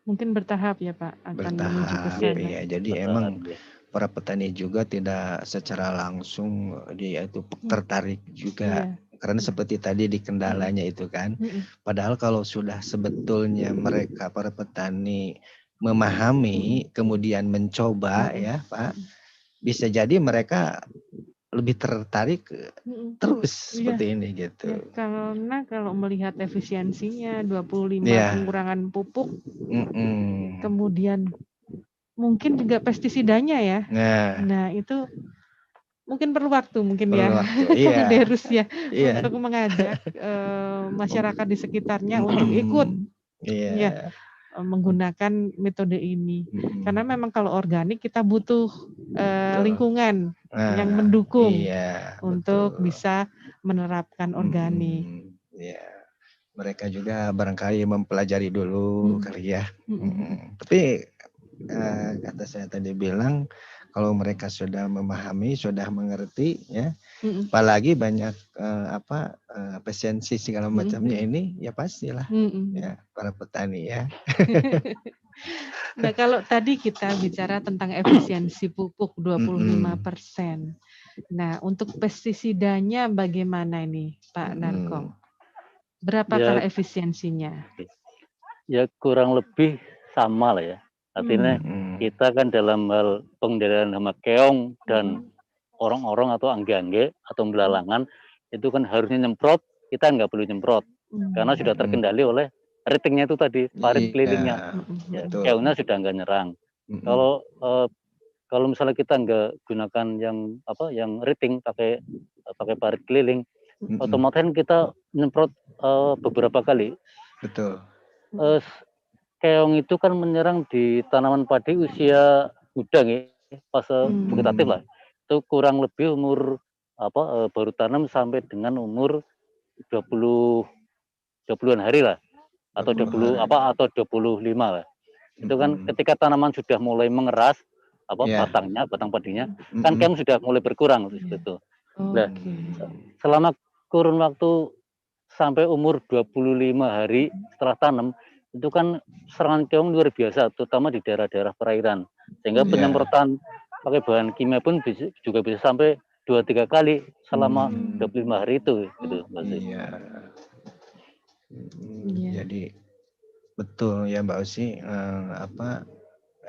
Mungkin bertahap ya Pak, akan menuju ke sana. Ya, jadi emang para petani juga tidak secara langsung dia itu tertarik juga. Karena seperti tadi di kendalanya itu kan, padahal kalau sudah sebetulnya mereka para petani memahami kemudian mencoba ya Pak, bisa jadi mereka lebih tertarik terus seperti ini gitu. Ya, karena kalau melihat efisiensinya 25 pengurangan pupuk, kemudian mungkin juga pestisidanya ya. Nah itu mungkin perlu waktu Derus ya, untuk mengajak masyarakat di sekitarnya untuk ikut menggunakan metode ini. Karena memang kalau organik kita butuh lingkungan yang mendukung untuk bisa menerapkan organik. Mereka juga barangkali mempelajari dulu kali ya. Tapi kata saya tadi bilang, kalau mereka sudah memahami, sudah mengerti ya, apalagi banyak efisiensi segala macamnya ini, ya pastilah ya para petani ya. Nah, kalau tadi kita bicara tentang efisiensi pupuk 25%. Nah, untuk pestisidanya bagaimana ini, Pak Narkom? Berapakah efisiensinya? Ya kurang lebih sama lah ya. Artinya kita kan dalam hal pengendalian hama keong dan orang-orang atau angge-angge atau belalangan itu kan harusnya nyemprot, kita nggak perlu nyemprot karena sudah terkendali oleh ratingnya itu tadi, parit kelilingnya. Ya, keongnya sudah nggak nyerang. Kalau misalnya kita nggak gunakan yang rating pakai parit keliling, otomatis kita nyemprot beberapa kali. Betul. Keong itu kan menyerang di tanaman padi usia muda fase vegetatif lah. Itu kurang lebih umur baru tanam sampai dengan umur 20-an hari lah, atau 25 lah. Itu kan ketika tanaman sudah mulai mengeras batang padinya, kan keong sudah mulai berkurang gitu. Nah, selama kurun waktu sampai umur 25 hari setelah tanam, itu kan serangan keong luar biasa, terutama di daerah-daerah perairan. Sehingga penyemprotan pakai bahan kimia pun juga bisa sampai 2-3 kali selama 25 hari itu gitu. Jadi betul ya Mbak Osi,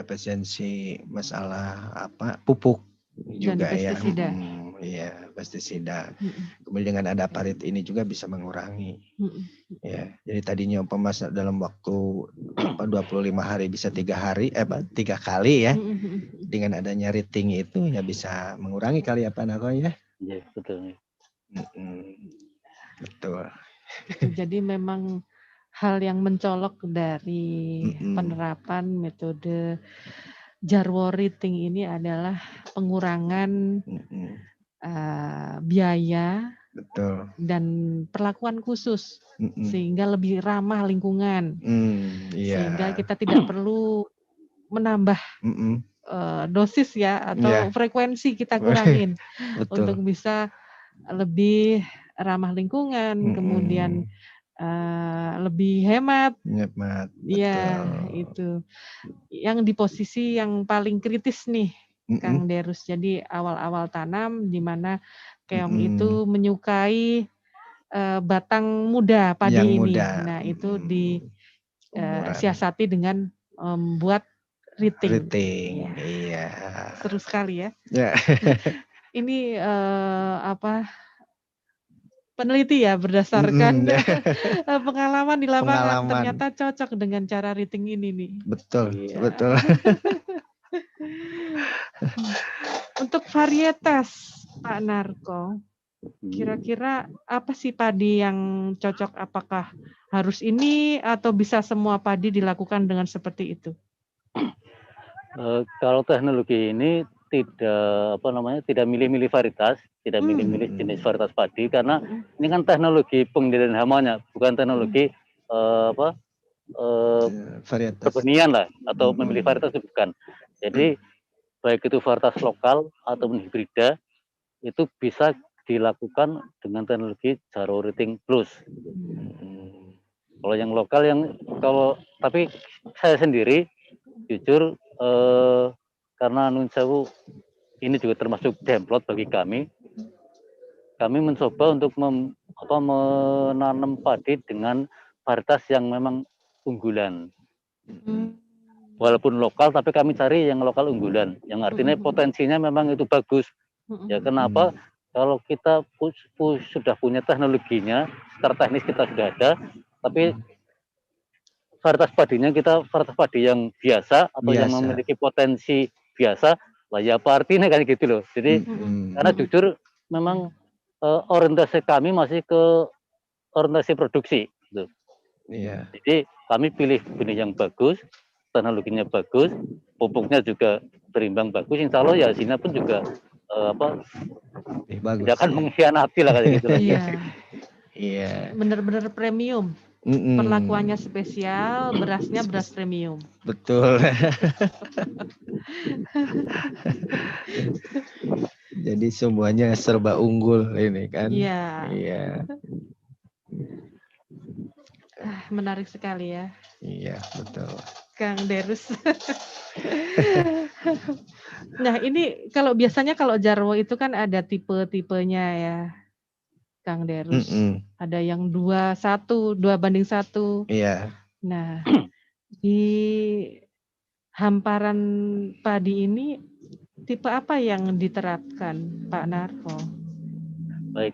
efisiensi masalah pupuk juga ya. Pestisida. Kemudian dengan ada parit ini juga bisa mengurangi. Ya, jadi tadinya dalam waktu 25 hari bisa 3 kali ya. Dengan adanya rating itu ya bisa mengurangi kali apa ya? Iya, betul. Betul. Jadi memang hal yang mencolok dari penerapan metode Jarwo rating ini adalah pengurangan biaya dan perlakuan khusus sehingga lebih ramah lingkungan, sehingga kita tidak perlu menambah dosis ya atau frekuensi kita kurangin untuk bisa lebih ramah lingkungan, kemudian lebih hemat. Ya, itu yang di posisi yang paling kritis nih, Kang Derus. Jadi awal-awal tanam di mana Keong itu menyukai batang muda padi Yang ini. muda. Nah, itu disiasati dengan membuat riting. Riting, Ya. iya. Seru sekali ya. Ya. Ini peneliti ya berdasarkan pengalaman di lapangan, ternyata cocok dengan cara riting ini nih. Betul, Iya. betul. Untuk varietas Pak Narko, kira-kira apa sih padi yang cocok? Apakah harus ini atau bisa semua padi dilakukan dengan seperti itu? Kalau teknologi ini tidak milih-milih varietas, tidak milih-milih jenis varietas padi, karena ini kan teknologi pengendalian hamanya, bukan teknologi perbenihan lah, atau memilih varietas itu bukan. Jadi baik itu varietas lokal ataupun hibrida itu bisa dilakukan dengan teknologi Jaro Riting Plus. Kalau yang lokal tapi saya sendiri jujur karena nun sewu ini juga termasuk demplot bagi kami mencoba untuk menanam padi dengan varietas yang memang unggulan. Walaupun lokal, tapi kami cari yang lokal unggulan, yang artinya potensinya memang itu bagus. Ya kenapa? Kalau kita sudah punya teknologinya, secara teknis kita sudah ada, tapi varietas padinya kita varietas padi yang biasa atau yang memiliki potensi biasa, lah ya apa artinya kan gitu loh. Jadi karena jujur memang orientasi kami masih ke orientasi produksi gitu. Iya. Jadi kami pilih benih yang bagus, teknologinya bagus, pupuknya juga berimbang bagus, insya Allah ya hasilnya pun juga bagus, tidak akan mengkhianati lah kayak gitu. Iya. Benar-benar premium. Perlakuannya spesial, berasnya beras premium. Betul. Jadi semuanya serba unggul ini kan. Iya. Iya. Menarik sekali ya. Iya, betul. Kang Derus. Nah, ini biasanya kalau Jarwo itu kan ada tipe-tipenya ya. Kang Derus. Ada yang 2:1. Iya. Nah, di hamparan padi ini tipe apa yang diterapkan Pak Narko? Baik.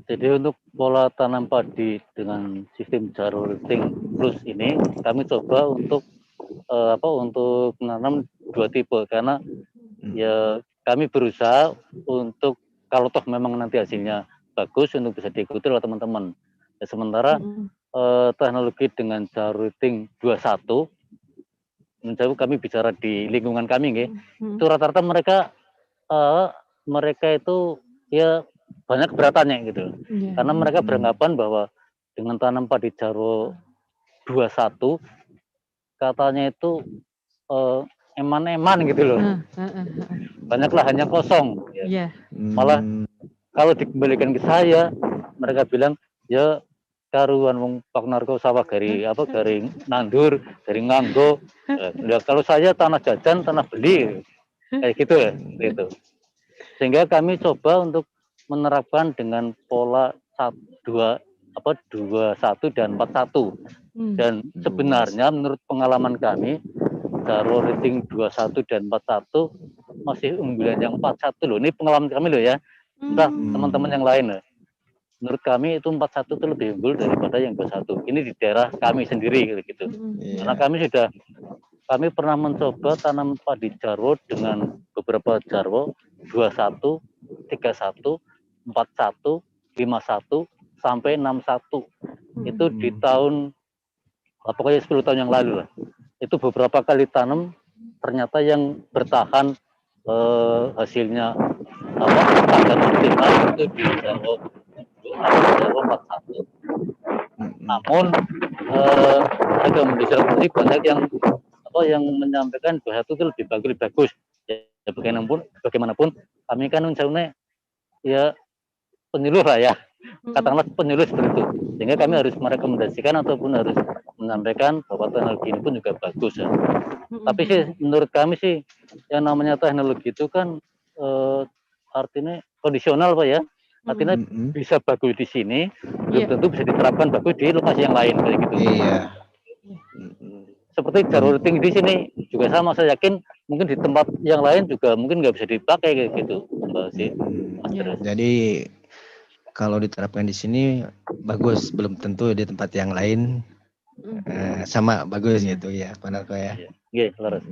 Jadi untuk pola tanam padi dengan sistem Jaro Riting Plus ini kami coba untuk untuk menanam 2 tipe, karena ya kami berusaha untuk kalau toh memang nanti hasilnya bagus untuk bisa diikuti oleh teman-teman. Ya, sementara teknologi dengan Jaro Riting 21 menjauh kami bicara di lingkungan kami itu rata-rata mereka itu ya banyak keberatannya gitu. Karena mereka beranggapan bahwa dengan tanam padi Jaro 21 katanya itu eman-eman gitu loh. Banyak lahannya kosong. Ya. Malah kalau dikembalikan ke saya, mereka bilang ya karuan wong Pak Narko sawah dari nandur, dari nganggo. Ya, kalau saya tanah jajan, tanah beli kayak gitu ya, gitu. Sehingga kami coba untuk menerapkan dengan pola 21 dan 41. Dan sebenarnya menurut pengalaman kami, Jaro Riting 21 dan 41 masih unggulan yang 41 loh. Ini pengalaman kami loh ya. Entah teman-teman yang lain loh. Menurut kami itu 41 itu lebih unggul daripada yang 21. Ini di daerah kami sendiri gitu. Karena kami pernah mencoba tanam padi Jarwo dengan beberapa Jarwo 21, 31, 41, 51 sampai 61. Itu di tahun pokoknya 10 tahun yang lalu lah. Itu beberapa kali tanam ternyata yang bertahan hasilnya standar optimal itu di Jarwo 41. Namun ada mendiskriminasi banyak yang menyampaikan bahwa itu lebih bagus. Ya, bagaimanapun kami kan misalnya ya penyuluh lah ya, katakanlah penyuluh seperti itu. Sehingga kami harus merekomendasikan ataupun harus menyampaikan bahwa teknologi ini pun juga bagus ya. Tapi sih menurut kami sih yang namanya teknologi itu kan artinya kondisional Pak ya. Artinya bisa bagus di sini, belum tentu bisa diterapkan bagus di lokasi yang lain kayak gitu. Iya. Seperti jarum routing di sini juga sama, saya yakin mungkin di tempat yang lain juga mungkin nggak bisa dipakai kayak gitu, Mbak sih. Jadi kalau diterapkan di sini bagus, belum tentu di tempat yang lain sama bagus gitu ya, Pak Narko ya. Iya, laras.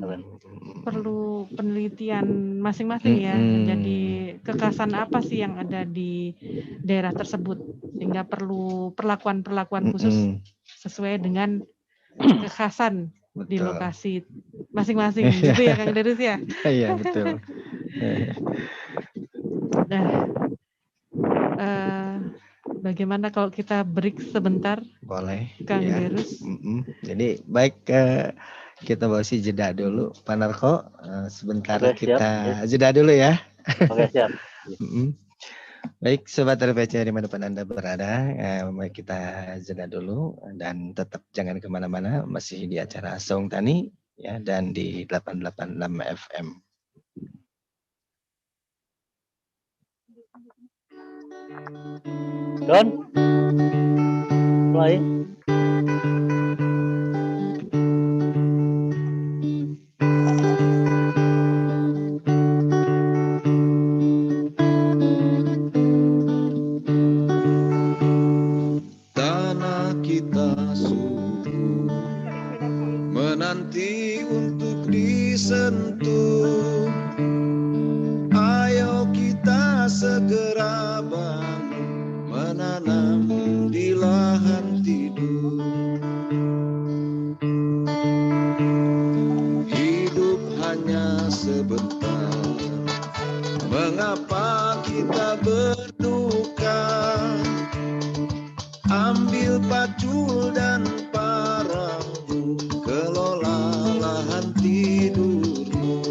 Perlu penelitian masing-masing ya. Jadi kekhasan apa sih yang ada di daerah tersebut, sehingga perlu perlakuan khusus sesuai dengan kekhasan di lokasi masing-masing gitu ya Kang Darus ya. Iya betul. Nah, bagaimana kalau kita break sebentar? Boleh. Kang Darus. Jadi baik, kita masih jeda dulu, Pak Narko. Sebentar. Oke, kita jeda dulu ya. Oke, siap. Baik, Sobat RPC dimanapun Anda berada, mari kita jeda dulu dan tetap jangan kemana-mana, masih di acara Saung Tani ya, dan di 886 FM. Don, mulai. Menanti untuk disentuh, ayo kita segera bangun, menanam di lahan tidur. Hidup hanya sebentar, mengapa kita berduka? Ambil pacul dan parangmu, kelola lahan tidurmu.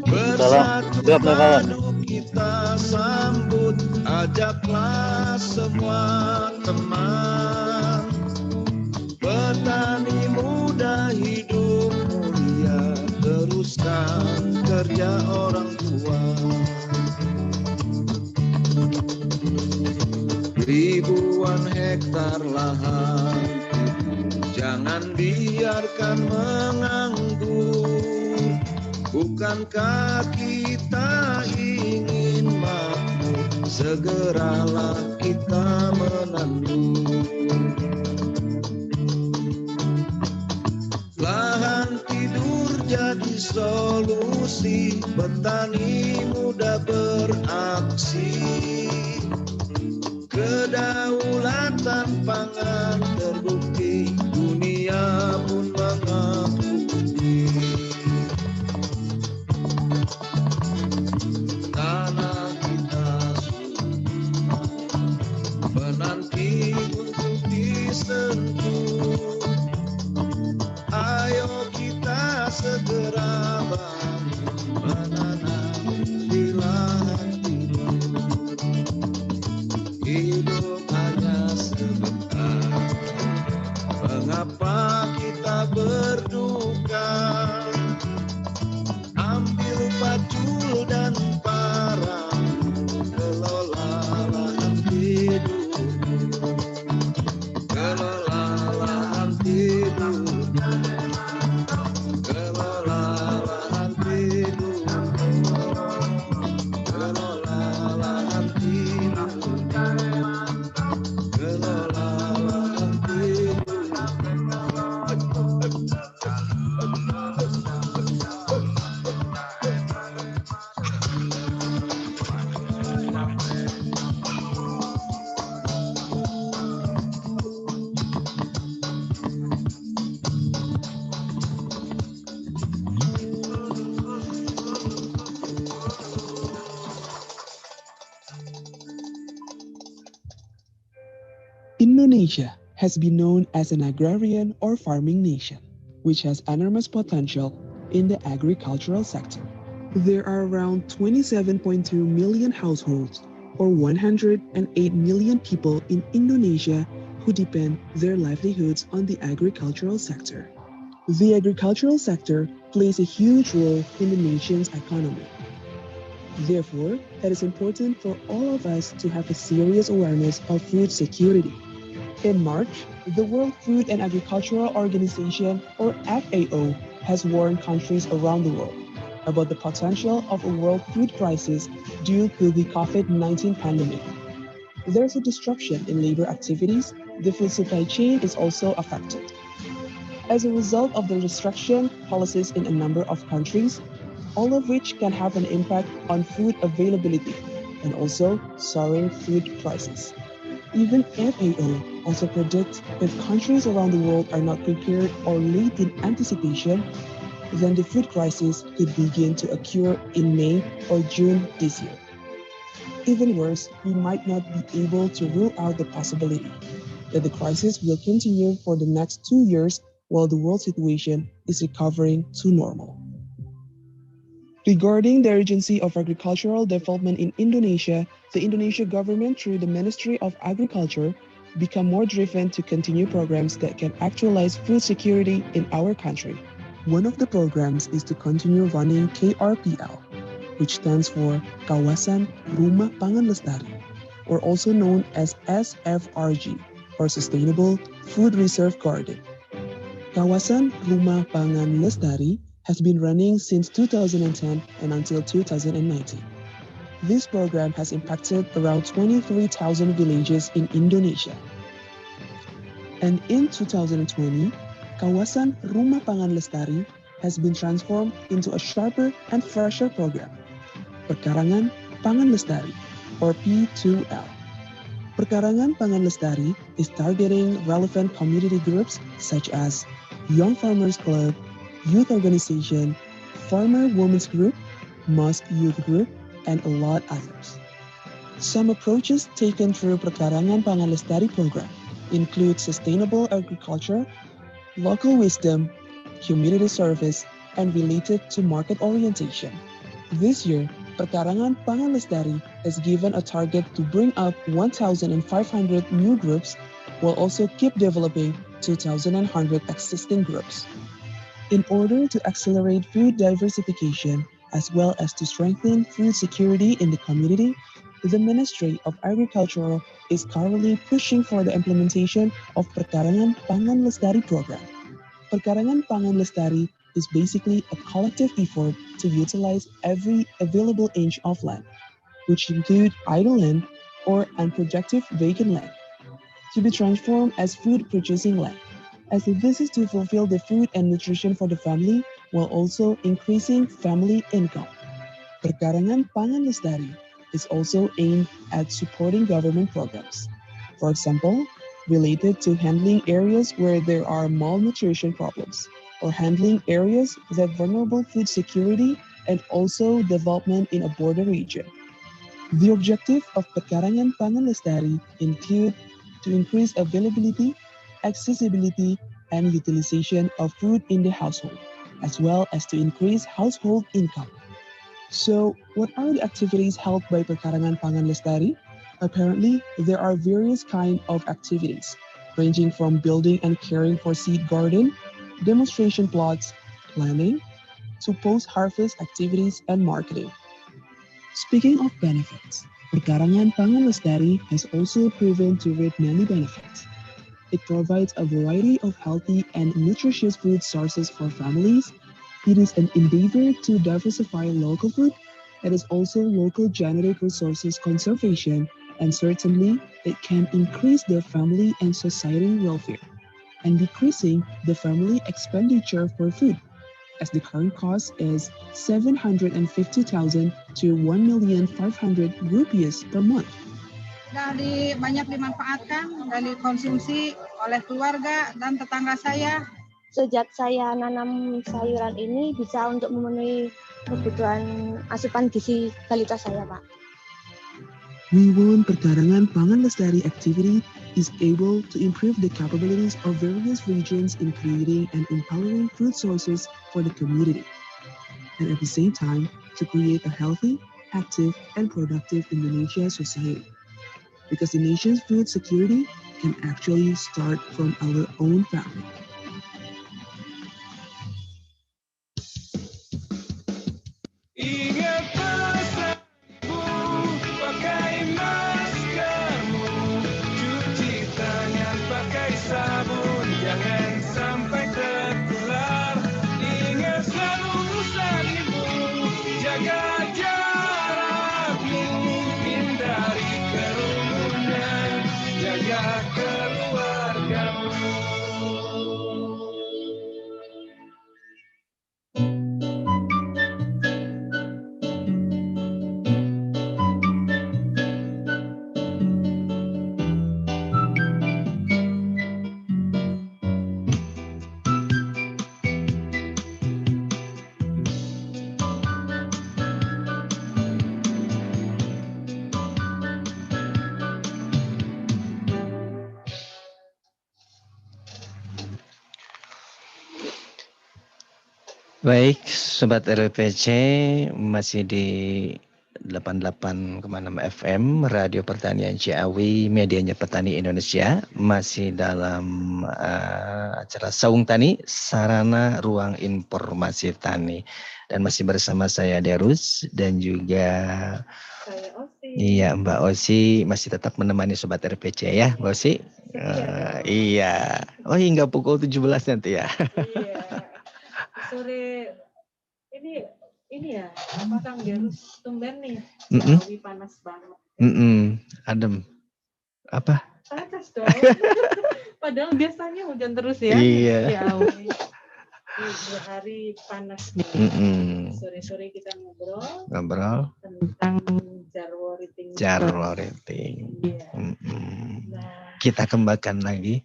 Bersatu padu kita sambut, ajaklah semua teman. Petani muda hidup mulia, teruskan kerja orang tua. Ribuan hektar lahan, jangan biarkan menganggur. Bukankah kita ingin makmur, segeralah kita menandur. Lahan tidur jadi solusi, petani muda beraksi. Kedaulatan pangan terbukti, dunia pun mengakui. Tanah kita menanti untuk disentuh. Ayo kita segera bangun, menanam di lahan tidur. Hidup hanya sebentar, mengapa kita berduka? Ambil pacul dan parang, kelola lahan tidurmu. Kelola lahan tidurmu. Kelola lahan tidurmu. Kelola lahan tidurmu. Indonesia has been known as an agrarian or farming nation, which has enormous potential in the agricultural sector. There are around 27.2 million households, or 108 million people in Indonesia who depend their livelihoods on the agricultural sector. The agricultural sector plays a huge role in the nation's economy. Therefore, it is important for all of us to have a serious awareness of food security. In March, the World Food and Agricultural Organization, or FAO, has warned countries around the world about the potential of a world food crisis due to the COVID-19 pandemic. There's a disruption in labor activities. The food supply chain is also affected. As a result of the restriction policies in a number of countries, all of which can have an impact on food availability and also soaring food prices. Even FAO also predicts if countries around the world are not prepared or late in anticipation, then the food crisis could begin to occur in May or June this year. Even worse, we might not be able to rule out the possibility that the crisis will continue for the next 2 years while the world situation is recovering to normal. Regarding the urgency of agricultural development in Indonesia, the Indonesia government through the Ministry of Agriculture become more driven to continue programs that can actualize food security in our country. One of the programs is to continue running KRPL, which stands for Kawasan Rumah Pangan Lestari, or also known as SFRG, or Sustainable Food Reserve Garden. Kawasan Rumah Pangan Lestari has been running since 2010 and until 2019. This program has impacted around 23,000 villages in Indonesia. And in 2020, Kawasan Rumah Pangan Lestari has been transformed into a sharper and fresher program, Perkarangan Pangan Lestari, or P2L. Perkarangan Pangan Lestari is targeting relevant community groups such as Young Farmers Club, Youth Organization, Farmer Women's Group, Mosque Youth Group, and a lot others. Some approaches taken through Perkarangan Pangan Lestari program include sustainable agriculture, local wisdom, community service, and related to market orientation. This year, Perkarangan Pangan Lestari is given a target to bring up 1,500 new groups while also keep developing 2,100 existing groups. In order to accelerate food diversification as well as to strengthen food security in the community, the Ministry of Agriculture is currently pushing for the implementation of Perkarangan Pangan Lestari program. Perkarangan Pangan Lestari is basically a collective effort to utilize every available inch of land, which include idle land or unproductive vacant land, to be transformed as food producing land, as this is to fulfill the food and nutrition for the family while also increasing family income. Perkarangan Pangan Lestari is also aimed at supporting government programs. For example, related to handling areas where there are malnutrition problems, or handling areas that vulnerable food security and also development in a border region. The objective of Perkarangan Pangan Lestari include to increase availability, accessibility, and utilization of food in the household, as well as to increase household income. So, what are the activities held by Perkarangan Pangan Lestari? Apparently, there are various kinds of activities, ranging from building and caring for seed garden, demonstration plots, planning, to post-harvest activities and marketing. Speaking of benefits, Perkarangan Pangan Lestari has also proven to reap many benefits. It provides a variety of healthy and nutritious food sources for families. It is an endeavor to diversify local food. It is also local genetic resources conservation, and certainly it can increase the family and society welfare, and decreasing the family expenditure for food, as the current cost is 750,000 to 1,500,000 rupiahs per month. Banyak dimanfaatkan dan dikonsumsi oleh keluarga dan tetangga saya. Sejak saya nanam sayuran ini bisa untuk memenuhi kebutuhan asupan gizi balita saya, Pak. We want Perkarangan Pangan Lestari activity is able to improve the capabilities of various regions in creating and empowering food sources for the community, and at the same time to create a healthy, active, and productive Indonesia society. Because the nation's food security can actually start from our own family. jaga keluargamu. Baik, Sobat RPC, masih di 88,6 FM, Radio Pertanian Ciawi, medianya Petani Indonesia, masih dalam acara Saung Tani, Sarana Ruang Informasi Tani. Dan masih bersama saya Derus dan juga Saya Osi. Iya, Mbak Osi masih tetap menemani Sobat RPC ya, Mbak Osi? Iya. Oh, hingga pukul 17 nanti ya. Iya. Sore ini ya, apa Kang Derus tumben nih, Ciawi panas banget. Adem. Apa? Panas dong. Padahal biasanya hujan terus ya. Iya. Ciawi. 2 hari panas nih. Sore-sore kita ngobrol tentang Jarwo Riting. Iya. Nah, Kita kembangkan lagi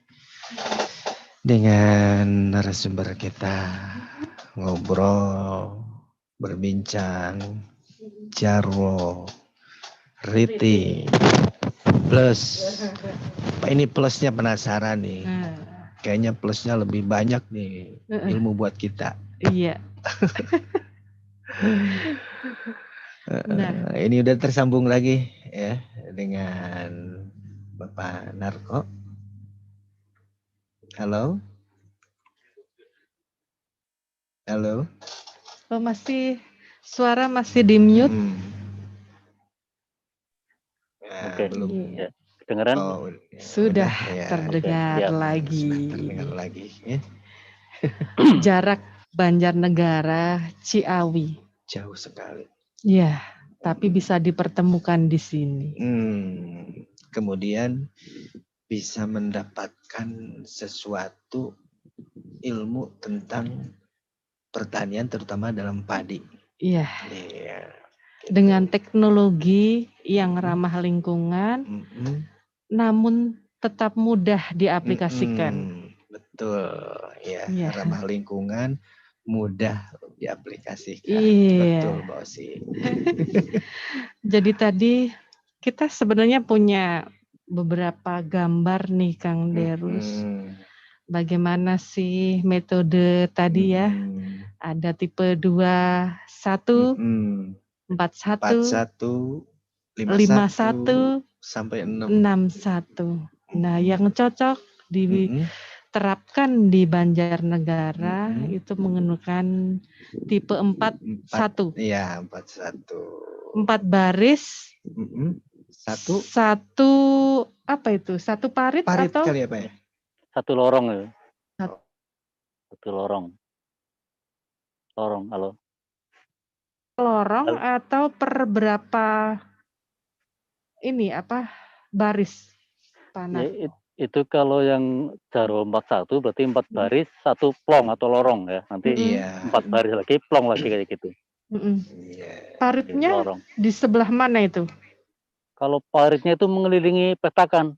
dengan narasumber kita, ngobrol, berbincang, Jarwo Riting plus. Pak, ini plusnya penasaran nih. Kayaknya plusnya lebih banyak nih ilmu buat kita. Iya. Nah, ini udah tersambung lagi ya dengan Bapak Narko. Halo. Halo. Oh, suara masih di mute. Oke, belum. Ya. Kedengaran? Oh, sudah ya, terdengar lagi. Terdengar lagi ya. Jarak Banjarnegara Ciawi. Jauh sekali. Ya, tapi bisa dipertemukan di sini. Kemudian bisa mendapatkan sesuatu ilmu tentang pertanian, terutama dalam padi. Iya. Iya. Dengan teknologi yang ramah lingkungan, namun tetap mudah diaplikasikan. Betul, ya. Ramah lingkungan, mudah diaplikasikan. Iya. Betul, Mbak Osi. Jadi tadi kita sebenarnya punya beberapa gambar nih, Kang Derus. Bagaimana sih metode tadi ya? Ada tipe 21, 41, 51, sampai 61. Nah, yang cocok diterapkan di Banjarnegara itu menggunakan tipe 41. Iya, 41. 4 baris. Satu apa itu? Satu parit atau kali apa ya? Satu lorong ya. Satu lorong. Halo. Lorong atau per berapa baris tanah? Ya, itu kalau yang Jarwo 41 berarti 4 baris, 1 plong atau lorong ya. Nanti 4 baris lagi, plong lagi kayak gitu. Paritnya di sebelah mana itu? Kalau paritnya itu mengelilingi petakan.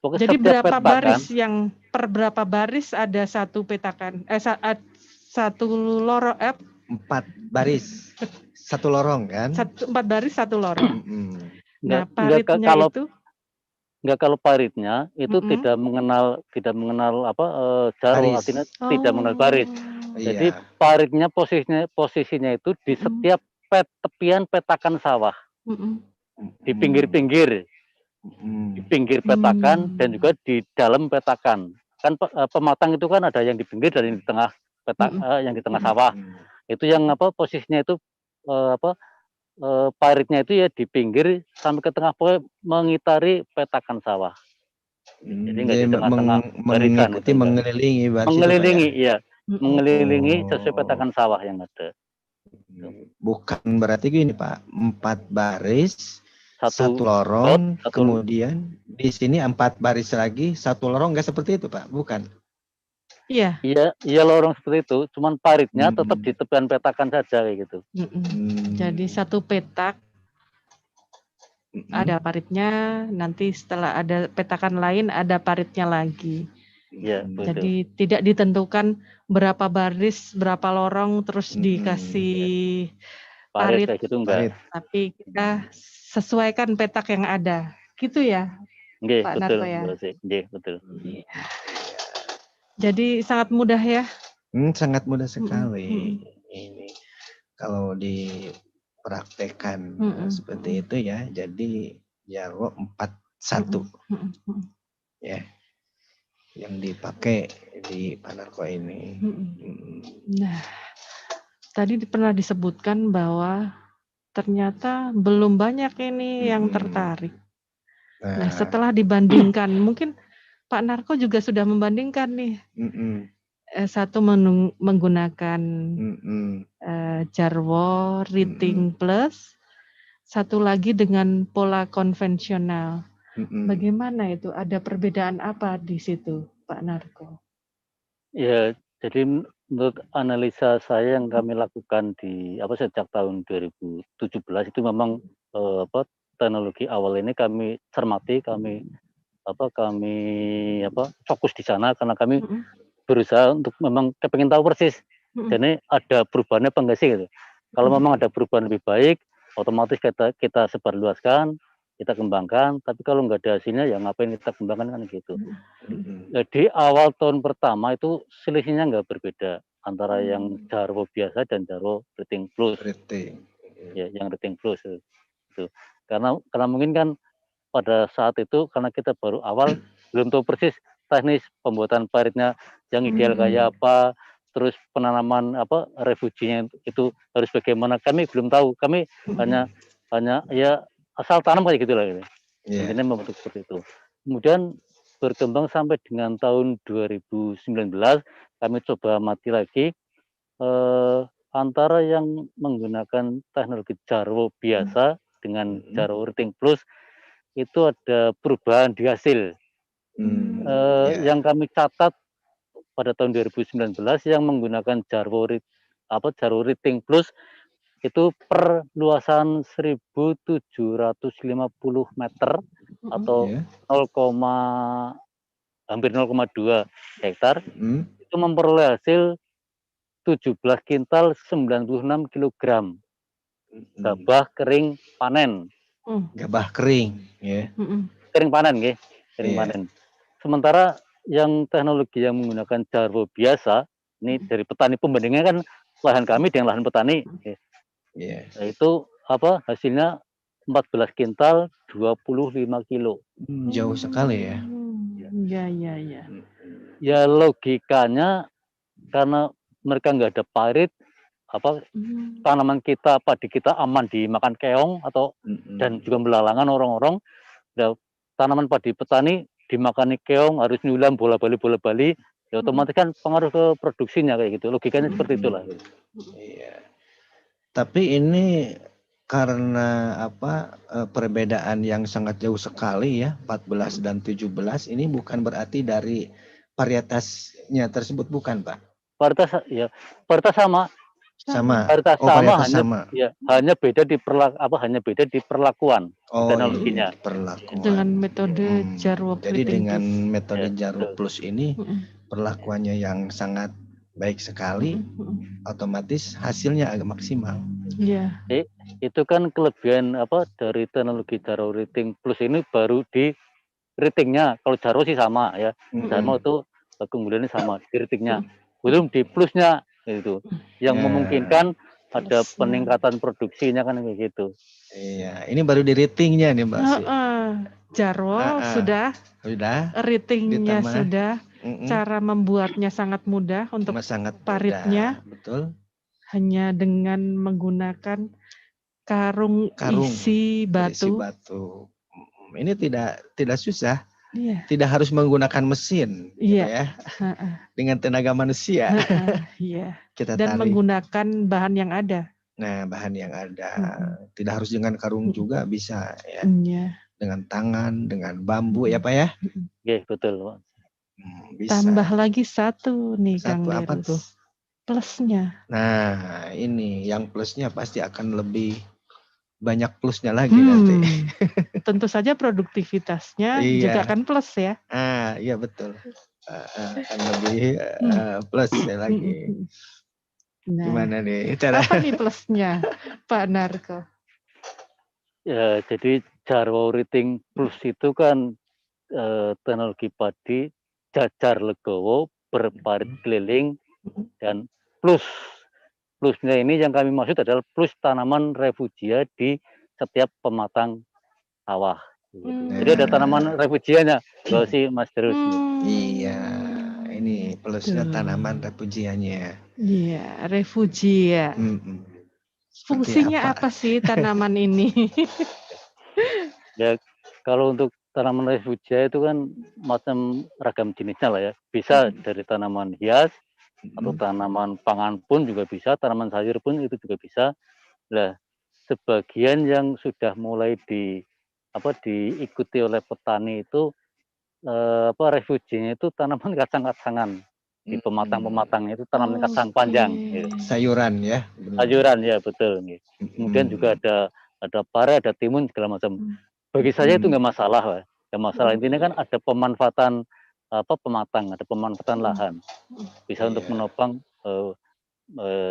Pokoknya jadi berapa petakan, baris yang per berapa baris ada satu petakan? Satu lorong 4 baris, 1 lorong kan? 4 baris 1 lorong. Nah, paritnya kalau paritnya itu tidak mengenal Jarwo, artinya tidak mengenal baris. Jadi paritnya posisinya itu di setiap tepian petakan sawah. Di pinggir-pinggir. Di pinggir petakan dan juga di dalam petakan. Kan pematang itu kan ada yang di pinggir dan yang di tengah yang di tengah sawah. Itu yang posisinya itu paritnya itu ya di pinggir sampai ke tengah, pokoknya mengitari petakan sawah. Jadi nggak di tengah-tengah barisan. Mengelilingi, ya. Mengelilingi sesuai petakan sawah yang ada. Bukan berarti gini Pak, 4 baris satu lorong, kemudian di sini 4 baris lagi, satu lorong, nggak seperti itu Pak? Bukan? Iya. Iya lorong seperti itu, cuman paritnya tetap di tepian petakan saja kayak gitu. Jadi satu petak ada paritnya, nanti setelah ada petakan lain ada paritnya lagi. Iya, jadi tidak ditentukan berapa baris, berapa lorong terus dikasih parit kayak gitu enggak. Tapi kita sesuaikan petak yang ada. Gitu ya, Pak betul, Narko ya. Betul. Jadi sangat mudah ya. Sangat mudah sekali. Ini kalau dipraktekkan seperti itu ya, jadi Jarwo 41 ya yang dipakai di Pak Narko ini. Nah, tadi pernah disebutkan bahwa ternyata belum banyak ini yang tertarik. Nah, setelah dibandingkan, mungkin Pak Narko juga sudah membandingkan nih. Satu menggunakan Jarwo Riting Plus, satu lagi dengan pola konvensional. Bagaimana itu? Ada perbedaan apa di situ, Pak Narko? Ya, jadi menurut analisa saya yang kami lakukan sejak tahun 2017 itu memang teknologi awal ini kami cermati, kami fokus di sana karena kami berusaha untuk memang kepengen tahu persis. Jadi ada perubahannya apa enggak sih gitu. Kalau memang ada perubahan lebih baik, otomatis kita sebarluaskan, kita kembangkan, tapi kalau nggak ada hasilnya ya ngapain kita kembangkan kan gitu. Jadi awal tahun pertama itu selisihnya nggak berbeda antara yang Jarwo biasa dan Jarwo Riting Plus. Ya, yang Riting Plus itu. Karena mungkin kan pada saat itu karena kita baru awal belum tahu persis teknis pembuatan paritnya yang ideal kayak apa, terus penanaman refuginya itu harus bagaimana, kami belum tahu. Kami hanya ya asal tanam kayak gitu lah gitu. Intinya membentuk seperti itu. Kemudian berkembang sampai dengan tahun 2019 kami coba amati lagi antara yang menggunakan teknologi Jarwo biasa dengan Jarwo Riting Plus itu ada perubahan di hasil. Yang kami catat pada tahun 2019 yang menggunakan Jarwo Riting Plus itu per luasan 1.750 meter atau hampir 0,2 hektar itu memperoleh hasil 17 kintal 96 kilogram gabah kering panen. Gabah kering, ya. Kering panen, ya. Panen. Sementara yang teknologi yang menggunakan Jarwo biasa, ini dari petani pembandingnya kan lahan kami dengan lahan petani. Nah, itu hasilnya 14 kintal 25 kilo. Jauh sekali ya. Ya. Ya logikanya karena mereka nggak ada parit, tanaman kita, padi kita aman dimakan keong dan juga belalangan orang-orang. Tanaman padi petani dimakani keong harus nyulam bola-bali, ya otomatis kan pengaruh ke produksinya kayak gitu. Logikanya seperti itulah. Iya. Tapi ini karena perbedaan yang sangat jauh sekali ya, 14 dan 17 ini bukan berarti dari varietasnya tersebut, bukan Pak? Varietas sama. Varietas sama. Ya, hanya beda di perlakuan teknologinya. Perlakuan. Dengan metode Jarwo Plus. Jadi dengan metode Jarwo Plus ini perlakuannya yang sangat baik sekali, otomatis hasilnya agak maksimal. Iya. Itu kan kelebihan dari teknologi Jarwo Riting Plus ini baru di ratingnya. Kalau Jarwo sih sama ya. Jarwo itu keunggulannya sama di ratingnya. Belum di plusnya itu. Yang memungkinkan ada peningkatan produksinya kan kayak gitu. Iya, ini baru di ratingnya nih Mbak. Jarwo sudah, ratingnya sudah. Cara membuatnya sangat mudah untuk paritnya. Betul. Hanya dengan menggunakan karung isi batu. Ini tidak susah. Iya. Tidak harus menggunakan mesin, iya. Gitu ya. Dengan tenaga manusia. Iya. Kita dan tarik. Menggunakan bahan yang ada. Nah, bahan yang ada. Tidak harus dengan karung juga bisa ya. Iya. Dengan tangan, dengan bambu ya Pak ya? Oke, betul Pak. Bisa. Tambah lagi satu nih Kang Satu apa tuh? Derus. Plusnya. Nah, ini yang plusnya pasti akan lebih banyak plusnya lagi nanti. Tentu saja produktivitasnya juga akan plus ya. Iya betul. Akan lebih plus lagi. Nah, gimana nih cara? Apa nih plusnya, Pak Narko? Ya, jadi Jarwo Riting Plus itu kan teknologi padi jajar legowo berparit keliling dan plusnya ini yang kami maksud adalah plus tanaman refugia di setiap pematang sawah. Jadi ada tanaman refugianya, loh sih Mas Terus. Iya, ini plusnya tanaman refugianya. Iya, refugia. Fungsinya apa sih tanaman ini? Ya, kalau untuk tanaman refugia itu kan macam ragam jenisnya lah ya. Bisa dari tanaman hias atau tanaman pangan pun juga bisa, tanaman sayur pun itu juga bisa. Nah, sebagian yang sudah mulai diikuti oleh petani itu refuginya itu tanaman kacang-kacangan. Di pematang-pematangnya itu tanaman kacang panjang. Gitu. Sayuran ya. Sayuran ya betul. Gitu. Kemudian juga ada pare, ada timun segala macam. Bagi saya itu nggak masalah, Pak. Nggak masalah. Intinya kan ada pemanfaatan pematang, ada pemanfaatan lahan. Bisa untuk menopang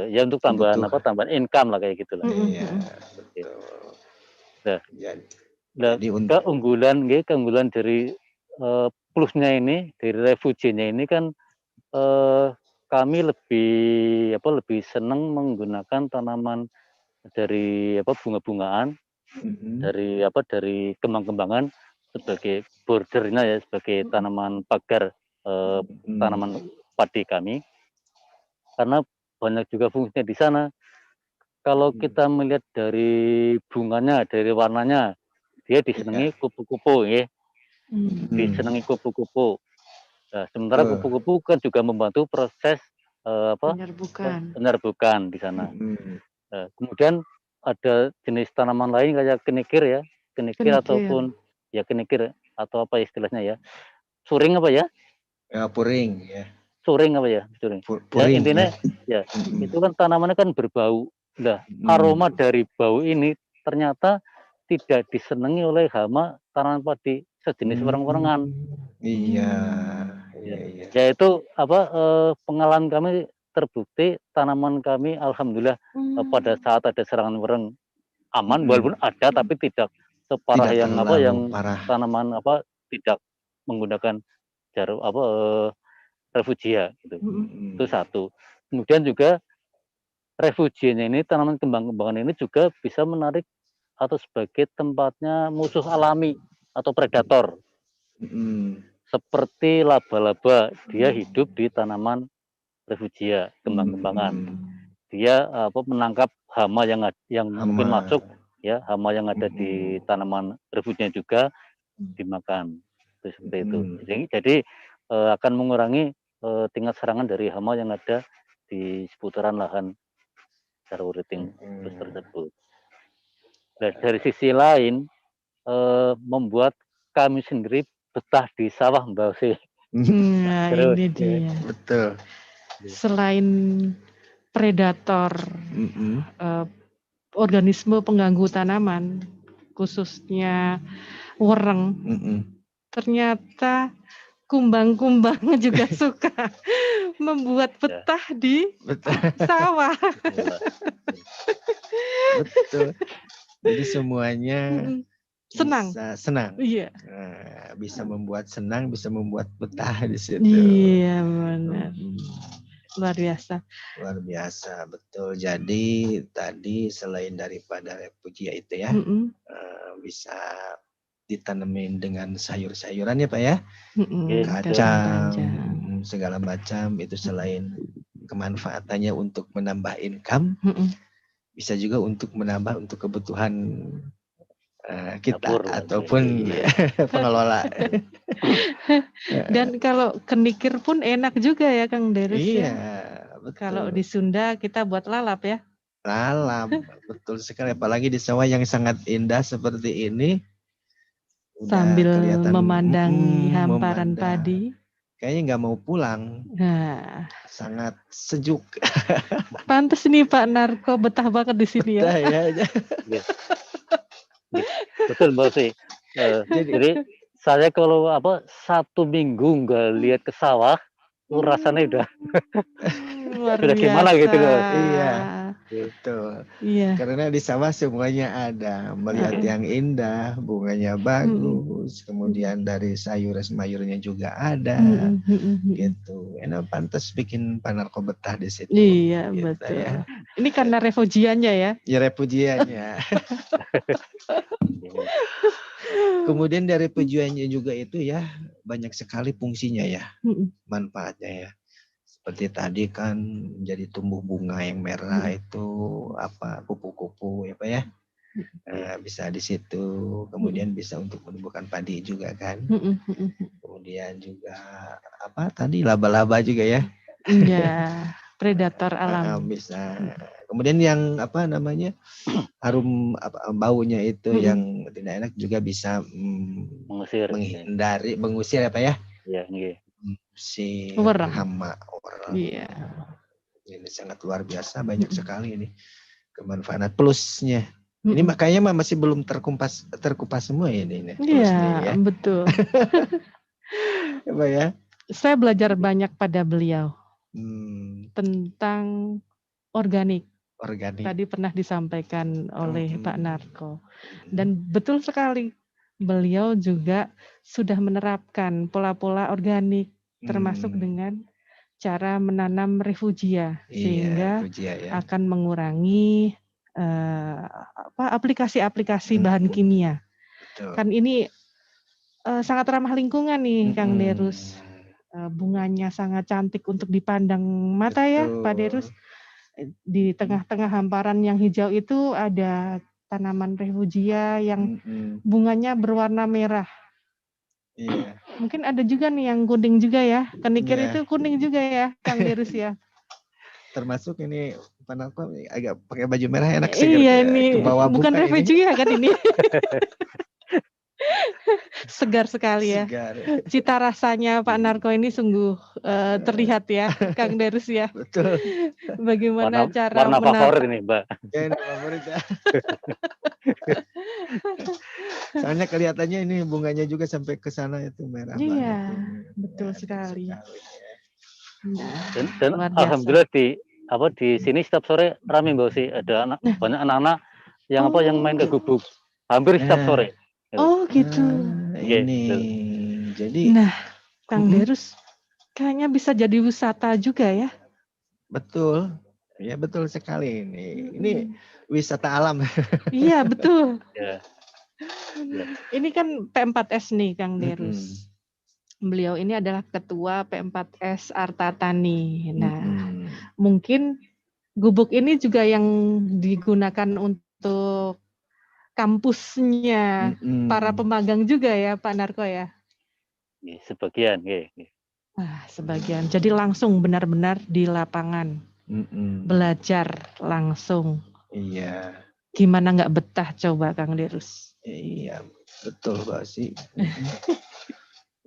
ya untuk tambahan tambahan income lah kayak gitulah. Iya, betul. Jadi keunggulan dari plusnya ini, dari refuginya ini kan kami lebih senang menggunakan tanaman dari bunga-bungaan, dari kembang-kembangan sebagai bordernya ya, sebagai tanaman pagar tanaman padi kami, karena banyak juga fungsinya di sana. Kalau kita melihat dari bunganya, dari warnanya, dia disenangi kupu-kupu ya, disenangi kupu-kupu. Nah, sementara kupu-kupu kan juga membantu proses penyerbukan di sana. Kemudian ada jenis tanaman lain kayak kenikir ya, kenikir ataupun ya kenikir atau apa istilahnya ya, suring apa ya? Ya puring ya. Suring apa ya? Suring. Ya intinya ya itu kan tanamannya kan berbau. Nah, aroma dari bau ini ternyata tidak disenangi oleh hama tanaman padi sejenis wereng-werengan. Iya. Ya itu pengalaman kami terbukti tanaman kami alhamdulillah pada saat ada serangan wereng aman, walaupun ada tapi tidak separah yang tanaman tidak menggunakan jarum refugia gitu. Itu satu. Kemudian juga refugianya ini, tanaman kembang-kembangan ini juga bisa menarik atau sebagai tempatnya musuh alami atau predator. Seperti laba-laba, dia hidup di tanaman refugia, kembang-kembangan. Dia menangkap hama yang mungkin masuk ya, hama yang ada di tanaman refugia juga dimakan. Seperti itu. Jadi akan mengurangi tingkat serangan dari hama yang ada di seputaran lahan Jarwo Riting Plus tersebut. Dan dari sisi lain membuat kami sendiri betah di sawah Mbak Osi. Nah, ini dia. Betul. Selain predator, organisme pengganggu tanaman, khususnya wereng, ternyata kumbang-kumbang juga suka membuat betah di sawah. Betul. Jadi semuanya senang. Iya. Bisa membuat senang, bisa membuat betah di situ. Iya benar. Luar biasa. Luar biasa, betul. Jadi tadi selain daripada refugia itu ya, bisa ditanemin dengan sayur-sayuran ya Pak ya, kacang, segala macam itu selain kemanfaatannya untuk menambah income, bisa juga untuk menambah untuk kebutuhan kita dapur, ataupun pengelola. Dan kalau kenikir pun enak juga ya Kang Derus. Iya, ya. Betul. Kalau di Sunda kita buat lalap ya. Alam, betul sekali. Apalagi di sawah yang sangat indah seperti ini. Sambil memandangi hamparan padi. Kayaknya nggak mau pulang. Nah, sangat sejuk. Pantes nih Pak Narko betah banget di sini ya. Ya. Betul Mbak Osi. Jadi saya kalau 1 minggu nggak lihat ke sawah, rasanya udah luar udah gimana biasa. gitu loh. Iya, betul. Iya. Karena di sawah semuanya ada, melihat yang indah, bunganya bagus, kemudian dari sayur-sayurnya juga ada, gitu. Enak, pantas bikin Pak Narko betah di situ. Iya, gitu, betul. Ya. Ini karena refugiannya ya? Ya, refugiannya. Kemudian dari refugiannya juga itu ya banyak sekali fungsinya ya, manfaatnya ya. Seperti tadi kan jadi tumbuh bunga yang merah itu kupu-kupu ya Pak ya. Bisa di situ, kemudian bisa untuk menumbuhkan padi juga kan. Kemudian juga tadi laba-laba juga ya. Iya, predator alam. Bisa. Kemudian yang harum baunya itu yang tidak enak juga bisa mengusir apa ya? Iya, nggih. Si hama orang. Iya. Ini sangat luar biasa, banyak sekali ini kemanfaatan plusnya. Ini makanya masih belum terkupas semua ini. Iya, ya. Betul. Apa ya? Saya belajar banyak pada beliau tentang organik. Tadi pernah disampaikan oleh Pak Narko. Dan betul sekali, beliau juga sudah menerapkan pola-pola organik, termasuk dengan cara menanam refugia, sehingga akan mengurangi aplikasi-aplikasi bahan kimia. Betul. Kan ini sangat ramah lingkungan nih, Kang Derus. Bunganya sangat cantik untuk dipandang mata. Betul. Ya, Pak Derus. Di tengah-tengah hamparan yang hijau itu ada tanaman refugia yang bunganya berwarna merah. Iya. Mungkin ada juga nih yang kuning juga ya. Kenikir itu kuning juga ya, Kang Derus ya. Termasuk ini Pak Narko agak pakai baju merah enak segar. Iya nih, bukan refugia kan ini. Segar sekali ya. Segar. Cita rasanya Pak Narko ini sungguh terlihat ya, Kang Derus ya. Betul. Bagaimana cara warna favorit ini, Mbak. Ya, favorit ya. Soalnya kelihatannya ini bunganya juga sampai ke sana itu merah banget. Iya, betul sekali. Dan alhamdulillah di sini setiap sore ramai Mbak Osi, ada banyak anak-anak yang yang main ke gubuk hampir setiap sore. Oh gitu. Ini jadi. Nah, Kang Derus kayaknya bisa jadi wisata juga ya. Betul, ya betul sekali ini. Ini wisata alam. Iya betul. Ini kan P4S nih Kang Derus. Beliau ini adalah ketua P4S Arta Tani. Nah, mungkin gubuk ini juga yang digunakan untuk kampusnya para pemagang juga ya Pak Narko ya? Sebagian. Sebagian. Jadi langsung benar-benar di lapangan. Belajar langsung. Iya. Gimana nggak betah coba Kang Derus? Iya, betul Mbak sih.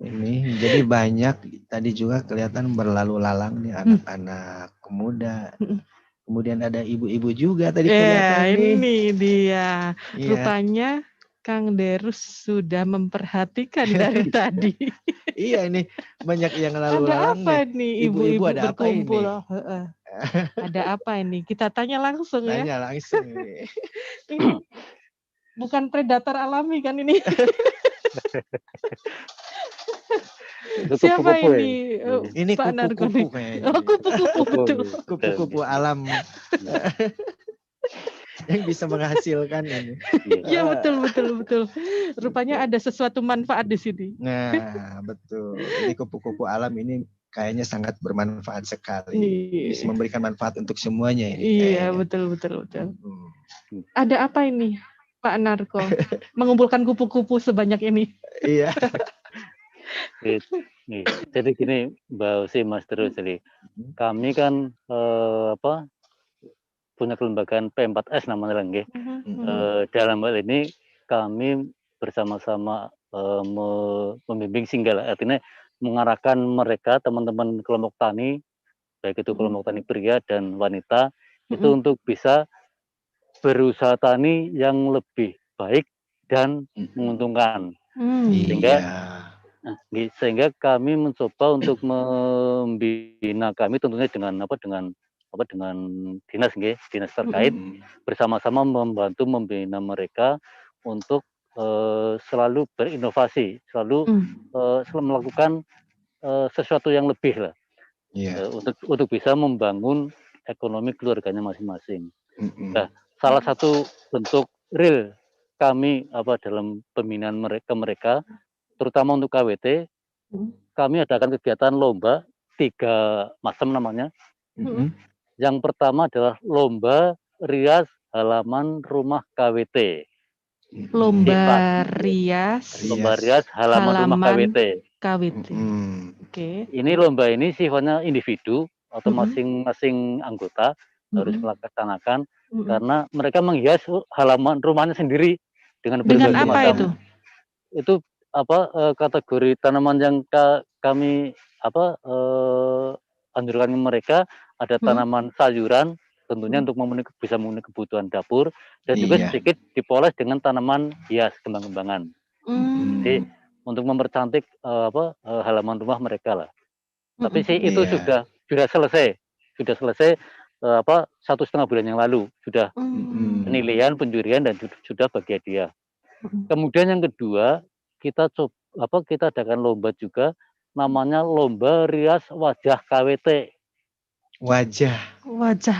Ini jadi banyak tadi juga kelihatan berlalu lalang nih anak-anak muda. Kemudian ada ibu-ibu juga tadi kelihatan nih. Ini dia. Rupanya Kang Derus sudah memperhatikan dari tadi. Iya ini banyak yang lalu lalang. Ada apa nih ibu-ibu ada berkumpul? Apa ini? Ada apa ini? Kita tanya langsung ya. Tanya langsung ini. Bukan predator alami kan ini? Siapa ini? Ini kupu-kupu kayaknya. Oh, kupu-kupu betul. Kupu-kupu alam yang bisa menghasilkan ini. Ya betul. Rupanya ada sesuatu manfaat di sini. Nah, betul. Ini kupu-kupu alam ini kayaknya sangat bermanfaat sekali. Bisa memberikan manfaat untuk semuanya ini. Iya, betul. Ada apa ini, Pak Narko? Mengumpulkan kupu-kupu sebanyak ini. Iya. Jadi gini Mbak Osi, Mas Terus, kami kan punya kelembagaan P4S namanya nggih. Dalam hal ini kami bersama-sama membimbing singgah, artinya mengarahkan mereka teman-teman kelompok tani, baik itu kelompok tani pria dan wanita, itu untuk bisa berusaha tani yang lebih baik dan menguntungkan. Sehingga kami mencoba untuk membina kami tentunya dengan dinas terkait, bersama-sama membantu membina mereka untuk selalu berinovasi, selalu melakukan sesuatu yang lebih lah, untuk bisa membangun ekonomi keluarganya masing-masing. Nah, salah satu bentuk real kami dalam pembinaan mereka, terutama untuk KWT, kami adakan kegiatan lomba 3 macam namanya. Yang pertama adalah lomba rias halaman rumah KWT. Lomba rias halaman rumah KWT. Oke. Ini lomba ini sifatnya individu atau masing-masing anggota harus melaksanakan, karena mereka menghias halaman rumahnya sendiri dengan berbagai apa macam. itu? Itu kategori tanaman yang kami anjurkan mereka, ada tanaman sayuran tentunya untuk bisa memenuhi kebutuhan dapur, dan juga sedikit dipoles dengan tanaman hias kembang-kembangan. Jadi untuk mempercantik halaman rumah mereka lah. Tapi itu sudah selesai 1,5 bulan yang lalu, sudah penilaian, penjurian, dan sudah bagi hadiah. Kemudian yang kedua, kita adakan lomba juga, namanya lomba rias wajah KWT. Wajah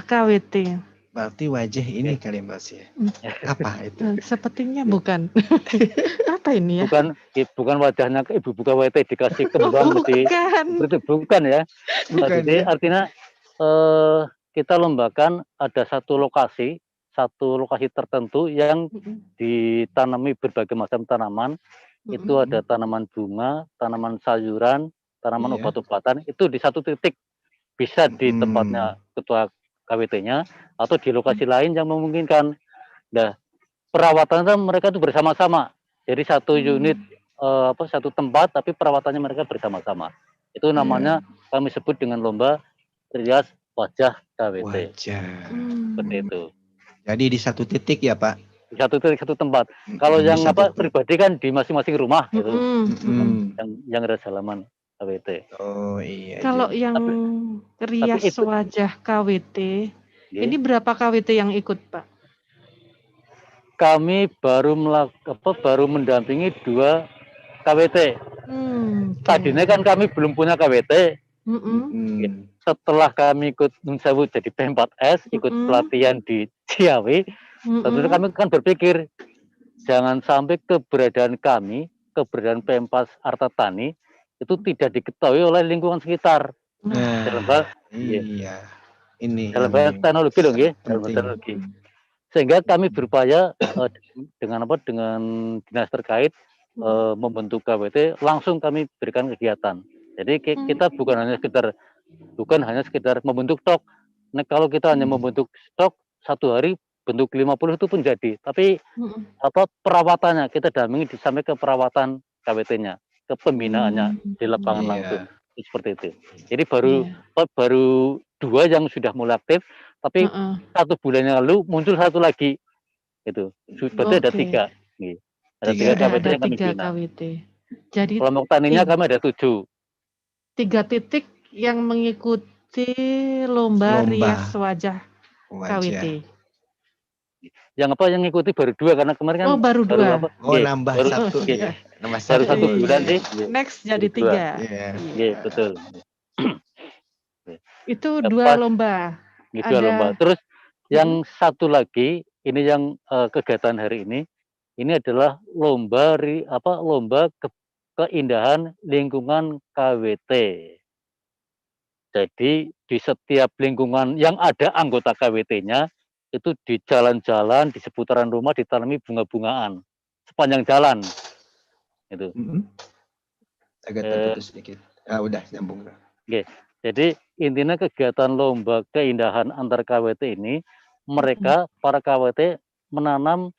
KWT. Berarti wajah ini kali Mbak ya. Apa itu? Sepertinya bukan. Apa ini ya? Bukan wajahnya ibu buka KWT dikasih kembang bukan ya. Jadi artinya kita lombakan ada satu lokasi tertentu yang ditanami berbagai macam tanaman. Itu ada tanaman bunga, tanaman sayuran, tanaman obat-obatan, itu di satu titik, bisa di tempatnya ketua KWT-nya atau di lokasi lain yang memungkinkan. Nah, perawatannya mereka itu bersama-sama. Jadi satu unit satu tempat, tapi perawatannya mereka bersama-sama. Itu namanya kami sebut dengan lomba rias wajah KWT. Seperti itu. Jadi di satu titik ya Pak? Di satu titik, satu tempat. Kalau yang pribadi kan di masing-masing rumah gitu. Yang rias halaman KWT. Oh iya. Kalau yang rias wajah KWT, ini berapa KWT yang ikut Pak? Kami baru mendampingi 2 KWT. Tadinya kan kami belum punya KWT. Setelah kami ikut jadi P4S, ikut pelatihan di Ciawi, tentunya kami kan berpikir jangan sampai keberadaan P4 Arta Tani itu tidak diketahui oleh lingkungan sekitar. Dalam hal teknologi loh, dalam teknologi. Sehingga kami berupaya dengan dinas terkait membentuk KWT, langsung kami berikan kegiatan. Jadi kita bukan hanya sekedar membentuk stok. Nah, kalau kita hanya membentuk stok, satu hari bentuk 50 itu pun jadi. Tapi perawatannya kita dampingi sampai ke perawatan KWT-nya, ke pembinaannya di lapangan langsung. Seperti itu. Jadi baru 2 yang sudah mulai aktif, tapi 1 bulan yang lalu muncul 1 lagi. Itu. Berarti ada 3. Ada 3 KWT yang kami bina. Jadi kelompok taninya kami ada 7. 3 titik yang mengikuti lomba rias wajah KWT. Yang ngikuti baru 2 karena kemarin kan baru 2. Nambah 1. Baru 1 bulan sih. Next jadi 3. Iya, betul. Itu 2 lomba. 2 lomba. Terus yang satu lagi, ini yang kegiatan hari ini adalah lomba keindahan lingkungan KWT. Jadi di setiap lingkungan yang ada anggota KWT-nya, itu di jalan-jalan, di seputaran rumah ditanami bunga-bungaan sepanjang jalan. Itu. Agak terputus sedikit. Udah nyambung. Jadi intinya kegiatan lomba keindahan antar KWT ini mereka para KWT menanam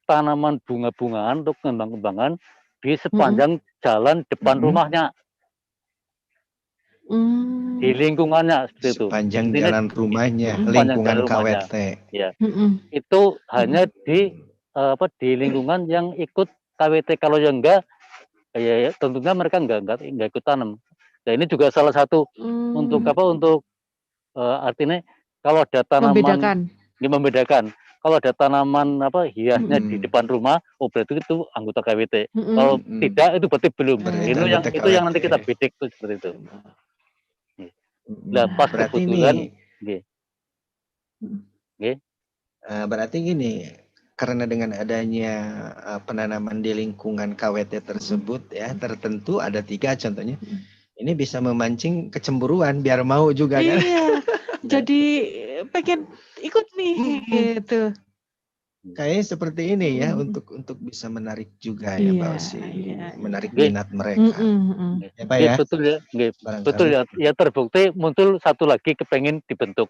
tanaman bunga-bungaan untuk kembang-kembangan di sepanjang jalan depan rumahnya. Di lingkungannya seperti itu. Sepanjang Intinya, jalan rumahnya, sepanjang lingkungan jalan rumahnya. KWT. Ya. Itu hanya di di lingkungan yang ikut KWT. Kalau yang enggak, ya tentunya mereka enggak ikut tanam. Nah, ini juga salah satu untuk untuk artinya kalau ada tanaman membedakan. Kalau ada tanaman hiasnya di depan rumah, oh berarti itu anggota KWT. Kalau tidak, itu berarti belum. Itu yang nanti kita bidik tuh seperti itu. Nah, pas berarti kebetulan, berarti gini, karena dengan adanya penanaman di lingkungan KWT tersebut ya tertentu ada 3 contohnya, ini bisa memancing kecemburuan biar mau juga kan? Iya, jadi pengen ikut nih gitu. Kayak seperti ini ya untuk bisa menarik juga ya Mbak Osi, menarik minat mereka. Ya Pak ya. Betul ya, betul ya. Ya terbukti muncul satu lagi kepengen dibentuk.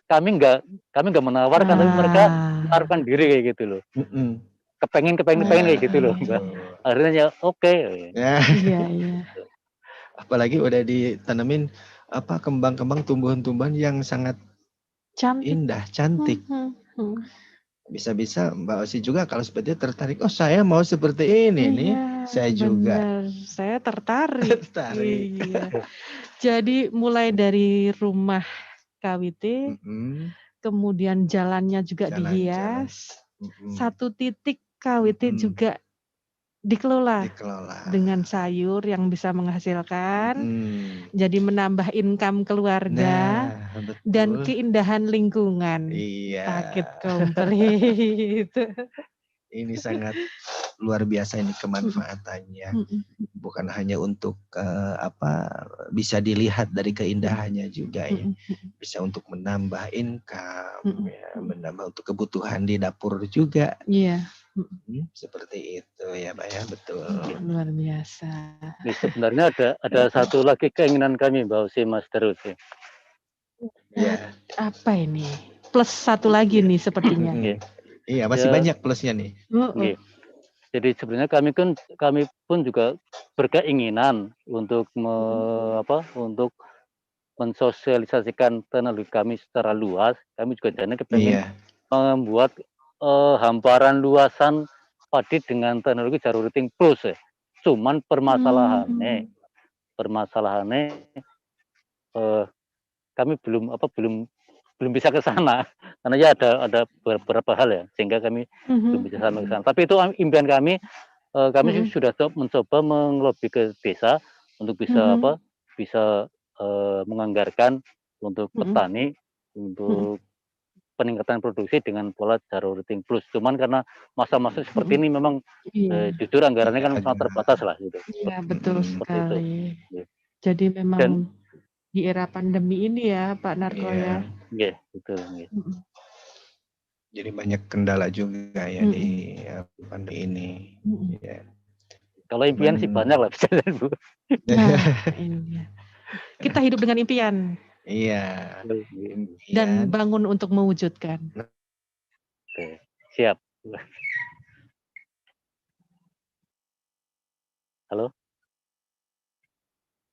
Kami nggak menawarkan, tapi mereka menawarkan diri kayak gitu loh. Kepengen kayak gitu loh, Mbak. Akhirnya ya oke. Ya. Iya. Apalagi udah ditanemin kembang-kembang tumbuhan-tumbuhan yang sangat indah, cantik. Bisa-bisa Mbak Osi juga kalau seperti itu tertarik. Oh saya mau seperti ini nih. Saya juga. Saya tertarik. Iya. Jadi mulai dari rumah KWT, kemudian jalannya juga dihias. Satu titik KWT juga dikelola dengan sayur yang bisa menghasilkan, jadi menambah income keluarga dan keindahan lingkungan. Paket komplit. Ini sangat luar biasa ini kemanfaatannya, bukan hanya untuk bisa dilihat dari keindahannya juga ya, bisa untuk menambah income, ya, menambah untuk kebutuhan di dapur juga. Iya. Seperti itu ya Mbak ya, betul. Luar biasa. Ini sebenarnya ada satu lagi keinginan kami Mbak Osi, Mas Darus. Ya. Apa ini? Plus satu lagi nih sepertinya. Iya, masih banyak plusnya nih. Jadi sebenarnya kami pun juga berkeinginan untuk untuk mensosialisasikan teknologi kami secara luas. Kami juga kepingin membuat hamparan luasan padi dengan teknologi Jarum Riting Plus ya. Cuman permasalahannya kami belum bisa ke sana karena ya ada beberapa hal ya sehingga kami belum bisa sampai ke sana. Tapi itu impian kami. Kami sudah mencoba mengelobi ke desa untuk bisa bisa menganggarkan untuk petani untuk peningkatan produksi dengan pola Jarum Riting Plus. Cuman karena masa-masa seperti ini memang jujur anggarannya kan sangat terbatas lah gitu. Iya, betul sekali. Jadi memang di era pandemi ini ya Pak Narko ya. Iya, betul. Jadi banyak kendala juga ya di pandemi ini. Kalau impian sih banyak lah Bu. Ini. Kita hidup dengan impian. Iya. Dan bangun untuk mewujudkan. Oke, siap. Halo?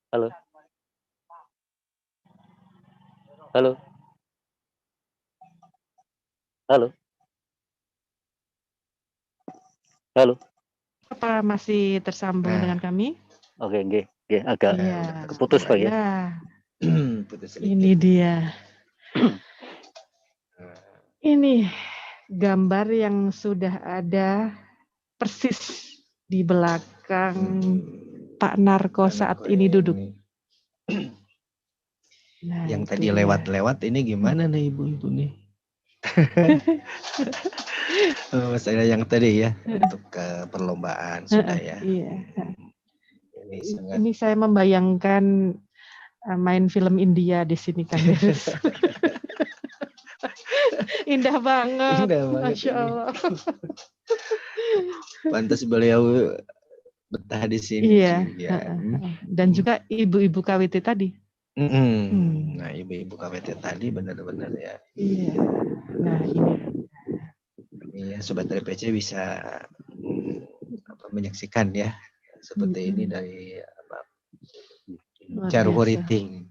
Halo? Halo? Halo? Halo? Apa masih tersambung dengan kami? Oke, agak keputus Pak ya. Ini dia. Ini gambar yang sudah ada persis di belakang Pak Narko saat ini duduk. Nah, yang tadi lewat-lewat ini gimana nih ibu-ibu nih? Masalah yang tadi ya untuk perlombaan sudah ya. Iya. Ini saya membayangkan main film India di sini kan. Indah banget. Masya Allah. Pantas beliau betah di sini. Iya. Dan juga ibu-ibu KWT tadi. Nah, ibu-ibu KPT tadi benar-benar ya. Iya. Nah, ini. Iya, Sobat RPC bisa menyaksikan ya seperti ini dari Jarwo Riting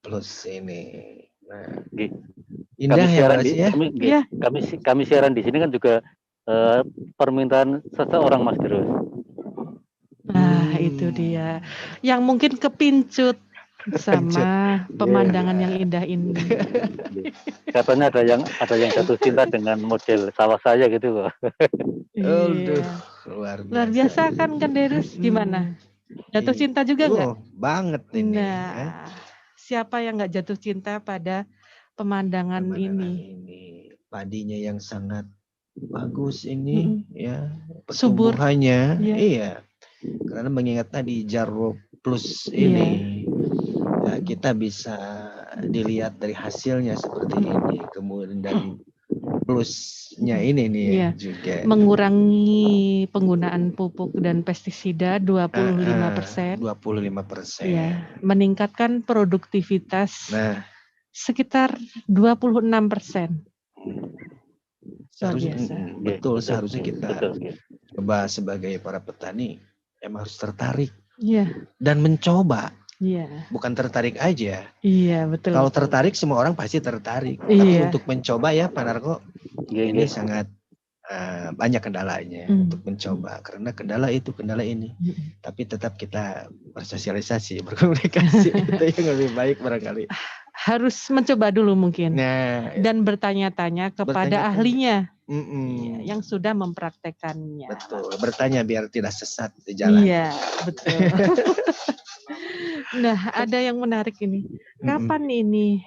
plus ini. Nah, indah kami ya siaran Pak di, ya. kami siaran di sini kan juga permintaan seseorang Mas Terus. Nah, itu dia. Yang mungkin kepincut sama pemandangan yang indah ini. Katanya ada yang jatuh cinta dengan model sawah saya gitu loh. Aduh, luar biasa kan Derus, gimana? Jatuh cinta juga nggak? Banget ini. Nah, siapa yang nggak jatuh cinta pada pemandangan ini? Padinya yang sangat bagus ini, ya, subur, pertumbuhannya, iya. Karena mengingat tadi Jarwo plus ini, ya, kita bisa dilihat dari hasilnya seperti ini, kemudian dari plusnya ini nih juga mengurangi penggunaan pupuk dan pestisida 25%. 25%. Ya, meningkatkan produktivitas sekitar 26%. Seharusnya, betul, seharusnya kita coba sebagai para petani emang harus tertarik dan mencoba. Bukan tertarik aja. Iya, betul. Kalau tertarik semua orang pasti tertarik. Tapi untuk mencoba ya Pak Narko, ini sangat banyak kendalanya untuk mencoba. Karena kendala ini. Tapi tetap kita bersosialisasi, berkomunikasi itu yang lebih baik barangkali. Harus mencoba dulu mungkin. Dan bertanya-tanya kepada ahlinya. Yang sudah mempraktekannya. Betul, bertanya biar tidak sesat di jalan. Iya, betul. Nah, ada yang menarik ini. Kapan ini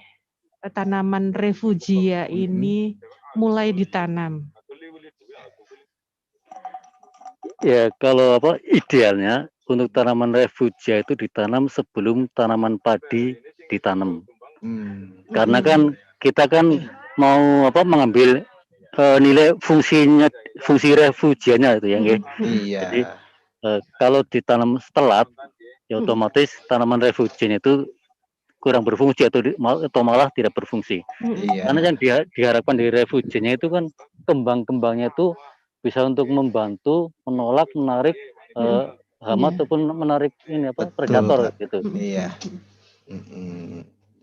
tanaman refugia ini mulai ditanam? Ya, kalau idealnya untuk tanaman refugia itu ditanam sebelum tanaman padi ditanam. Karena kan kita kan mau mengambil nilai fungsi refugianya itu ya, Iya. Jadi kalau ditanam setelat, ya otomatis tanaman refugianya itu kurang berfungsi atau malah tidak berfungsi. Karena yang diharapkan dari refugianya itu kan kembang-kembangnya itu bisa untuk membantu menolak, menarik hama ataupun menarik predator gitu. Iya.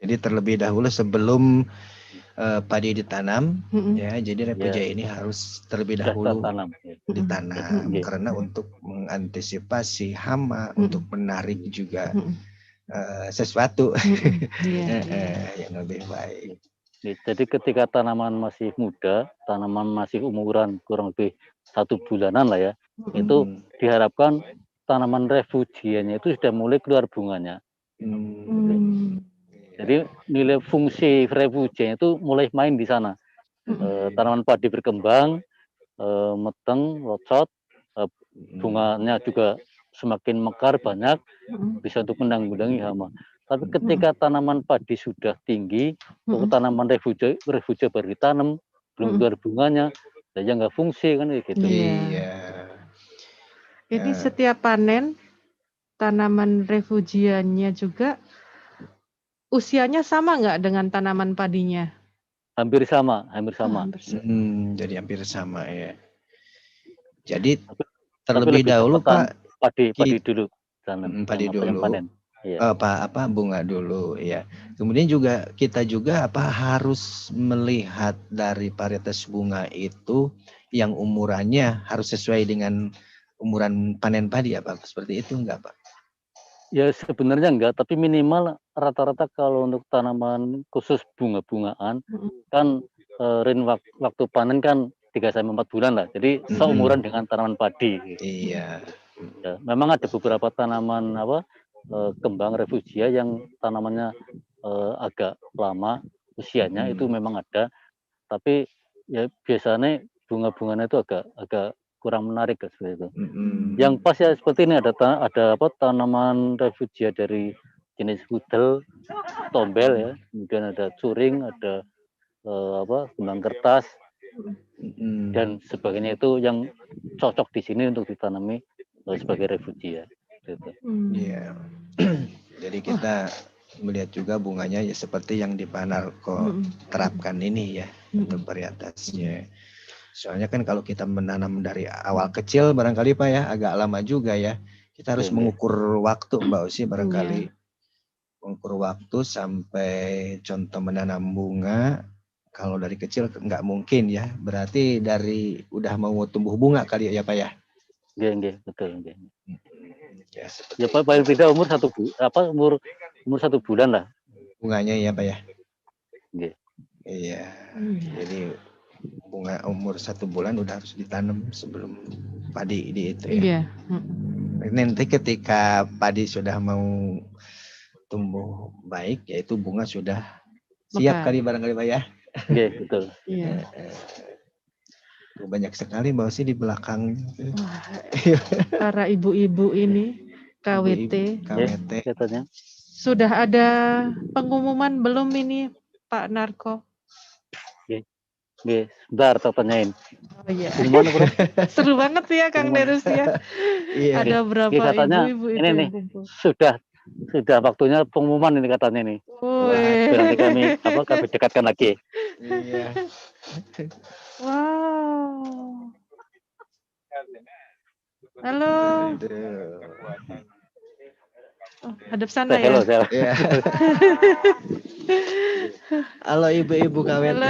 Jadi terlebih dahulu sebelum padi ditanam, ya, jadi refugia ini harus terlebih dahulu ditanam karena untuk mengantisipasi hama, untuk menarik juga sesuatu yang lebih baik. Jadi ketika tanaman masih muda, tanaman masih umuran kurang lebih 1 bulanan lah ya, itu diharapkan tanaman refugianya itu sudah mulai keluar bunganya. Jadi nilai fungsi refugianya itu mulai main di sana. Tanaman padi berkembang, meteng, locot, bunganya juga semakin mekar banyak, bisa untuk menanggulangi hama. Tapi ketika tanaman padi sudah tinggi, tanaman refugia baru ditanam, belum keluar bunganya, ya nggak fungsi kan gitu. Iya. Jadi setiap panen tanaman refugianya juga usianya sama nggak dengan tanaman padinya? Hampir sama. Jadi hampir sama ya. Jadi terlebih dahulu Pak padi dulu. Padi dulu. Bunga dulu ya. Kemudian juga kita harus melihat dari varietas bunga itu yang umurannya harus sesuai dengan umuran panen padi ya Pak. Seperti itu enggak Pak? Ya sebenarnya enggak, tapi minimal rata-rata kalau untuk tanaman khusus bunga-bungaan kan waktu panen kan 3-4 bulan lah. Jadi seumuran dengan tanaman padi. Iya. Ya, memang ada beberapa tanaman kembang refugia yang tanamannya agak lama usianya, itu memang ada. Tapi ya biasanya bunga-bunganya itu agak kurang menarik seperti itu. Yang pas ya seperti ini ada tanaman refugia dari jenis hudel, tombel ya, kemudian ada curing, ada kembang kertas dan sebagainya, itu yang cocok di sini untuk ditanami sebagai refugia. Gitu. Iya. Jadi kita melihat juga bunganya ya seperti yang di Pak Narko terapkan ini ya untuk varietasnya. Soalnya kan kalau kita menanam dari awal kecil barangkali Pak ya agak lama juga ya. Kita harus mengukur waktu Mbak Usi barangkali. Mengukur waktu sampai contoh menanam bunga. Kalau dari kecil nggak mungkin ya. Berarti dari udah mau tumbuh bunga kali ya Pak ya. Iya, betul. Ya Pak, paling tidak umur umur 1 bulan lah. Bunganya ya Pak ya. Iya. Jadi bunga umur 1 bulan udah harus ditanam sebelum padi di itu ya. Nanti ketika padi sudah mau tumbuh baik, yaitu bunga sudah siap kali barangkali Pak ya. Iya, betul. Iya. Banyak sekali Mbak Usi di belakang. Para ibu-ibu ini KWT. Katanya. Sudah ada pengumuman belum ini Pak Narko? Sebentar tak tanyain. Oh iya. Gimana, Bro? Seru banget ya Kang Derus ya. Ada berapa ibu-ibu itu ini yang nih, kumpul? Sudah waktunya pengumuman ini katanya nih. Nanti kami dekatkan lagi. Iya. Wow. Halo. Oh, hadap sana ya. Halo. Ya. Halo ibu-ibu KWT.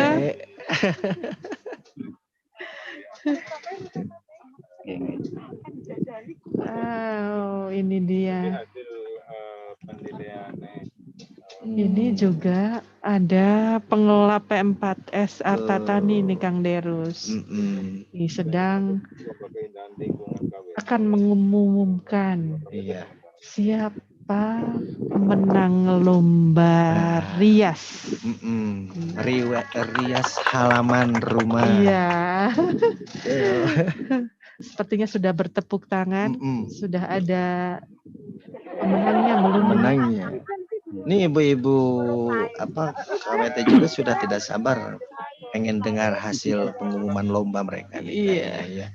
Oh, ini dia. Ini juga ada pengelola P4S Arta Tani nih Kang Derus. Ini sedang akan mengumumkan siapa pemenang lomba rias. Rias halaman rumah. Iya. Sepertinya sudah bertepuk tangan. Sudah ada pemenangnya belum? Pemenangnya. Ini ibu-ibu KWT juga sudah tidak sabar pengen dengar hasil pengumuman lomba mereka. Iya.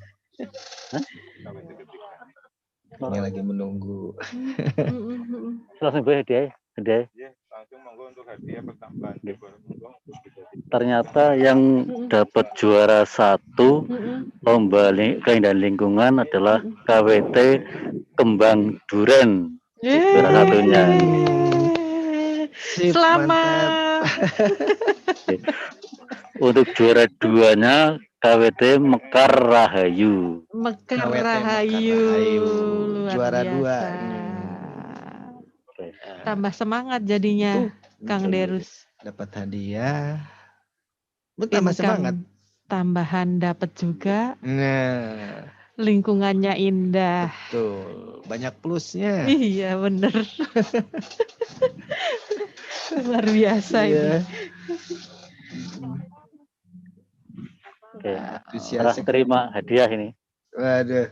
Ini lagi menunggu. Langsung gue hadiah. Langsung monggo untuk hadiah pertambahan. Ternyata yang dapat juara 1 lomba keindahan lingkungan adalah KWT Kembang Duren. Juara satunya. Selamat. Untuk juara 2-nya KWT Mekar Rahayu. Mekar Rahayu. Juara 2. Tambah semangat jadinya Kang Derus. Dapat hadiah. Tambah semangat. Tambahan dapat juga. Nah. Lingkungannya indah. Betul. Banyak plusnya. Iya bener. Luar biasa ini. Serah terima hadiah ini. Waduh.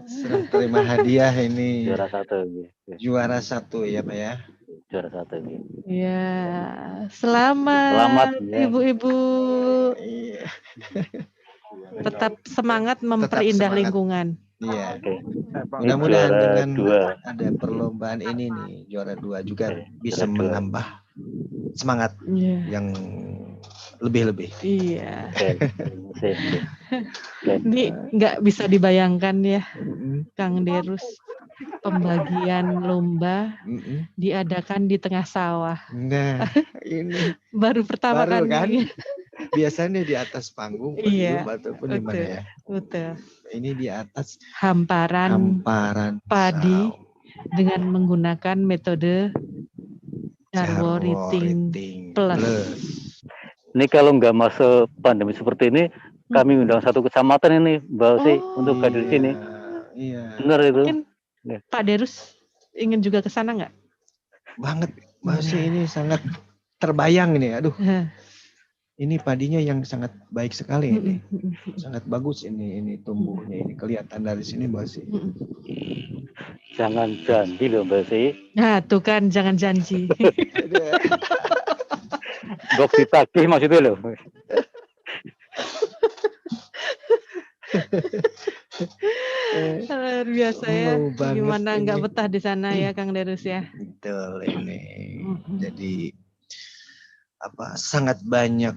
Serah terima hadiah ini. Juara 1. Juara 1 ya Pak ya. Juara 1 ini. Ya, selamat ibu-ibu. Iya. Tetap semangat memperindah lingkungan. Iya. Mudah-mudahan dengan ada perlombaan ini nih, juara 2 juga bisa menambah semangat yang lebih-lebih. Iya. Ini nggak bisa dibayangkan ya, Kang Derus. Pembagian lomba diadakan di tengah sawah. Nah, ini baru pertama kali kan? Biasanya di atas panggung ataupun di mana ya? Betul. Ini di atas hamparan padi dengan menggunakan metode Jarwo Riting Plus. Ini kalau nggak masuk pandemi seperti ini, kami undang satu kecamatan ini, Mbak Usi, untuk hadir di sini. Iya. Benar itu. Mungkin Pak Derus ingin juga ke sana nggak? Banget, Mbak Usi, ini sangat terbayang ini. Aduh. Ini padinya yang sangat baik sekali ini. Sangat bagus ini tumbuhnya, ini kelihatan dari sini Mbak Usi. Jangan janji loh Mbak Usi. Nah, tuh kan jangan janji. Gok ditagih maksudnya loh. Luar biasa ya. Gimana nggak betah di sana ya Kang Darus ya? Betul ini. Jadi sangat banyak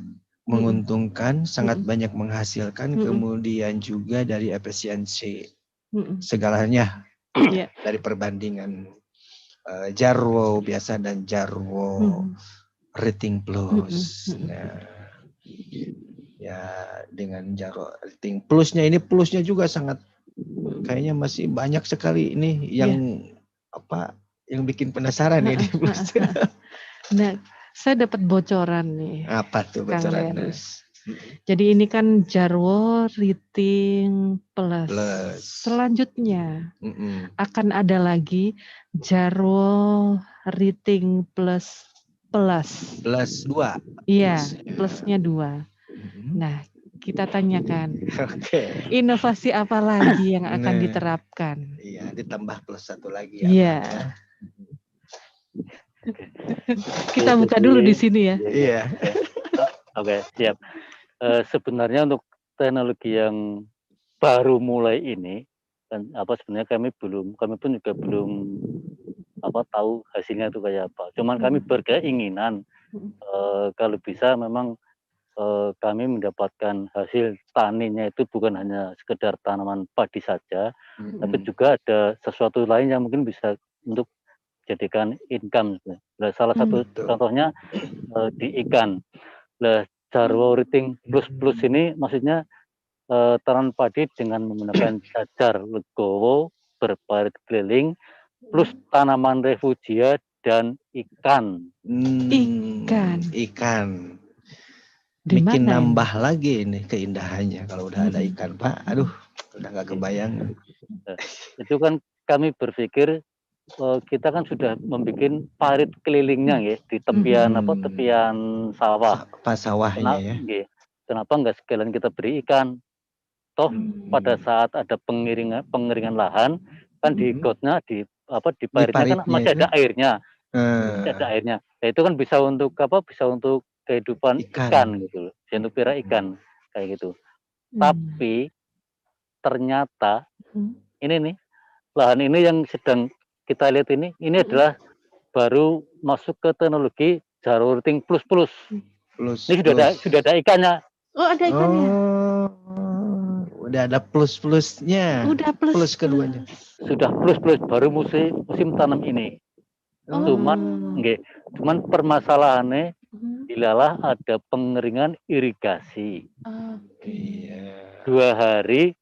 menguntungkan, sangat banyak menghasilkan, kemudian juga dari efisiensi segalanya dari perbandingan Jarwo biasa dan Jarwo Rating Plus. Nah, ya dengan Jarwo Rating Plusnya ini plusnya juga sangat kayaknya masih banyak sekali ini yang yang bikin penasaran ini plusnya. Nah, saya dapat bocoran nih. Apa tuh bocorannya? Jadi ini kan Jarwo Rating Plus. Selanjutnya akan ada lagi Jarwo Rating Plus. Plus 2. Iya, plusnya 2. Nah, kita tanyakan. Inovasi apa lagi yang akan diterapkan? Iya, ditambah plus 1 lagi ya. Iya. Kita buka dulu di sini ya. Iya. Oke, siap. Sebenarnya untuk teknologi yang baru mulai ini kan sebenarnya kami pun juga belum tahu hasilnya itu kayak apa. Cuman kami berkeinginan kalau bisa memang kami mendapatkan hasil taninya itu bukan hanya sekedar tanaman padi saja, tapi juga ada sesuatu lain yang mungkin bisa untuk jadikan income. Nah, salah satu contohnya di ikan. Nah, Jarwo Rating Plus ini maksudnya tanaman padi dengan menggunakan cacar legowo berparit keliling plus tanaman refugia dan ikan. Ikan. Bikin nambah lagi ini keindahannya kalau udah ada ikan, Pak. Aduh, udah nggak kebayang. Itu kan kami berpikir kita kan sudah membuat parit kelilingnya ya di tepian tepian sawah. Sawahnya ya. Kenapa nggak sekalian kita beri ikan? Toh pada saat ada pengeringan lahan kan di gotnya di paritnya kan masih ada airnya. Masih ada airnya. Nah, itu kan bisa untuk Bisa untuk kehidupan ikan gitu loh. Untuk pira ikan kayak gitu. Tapi ternyata ini nih lahan ini yang sedang kita lihat ini adalah baru masuk ke teknologi Jarwo Rating Plus. Ini sudah ada ikannya. Oh, ada ikannya. Udah ada plus-plusnya. Udah plus keduanya. Sudah plus baru musim tanam ini. Cuman permasalahannya dilalah ada pengeringan irigasi. 2 hari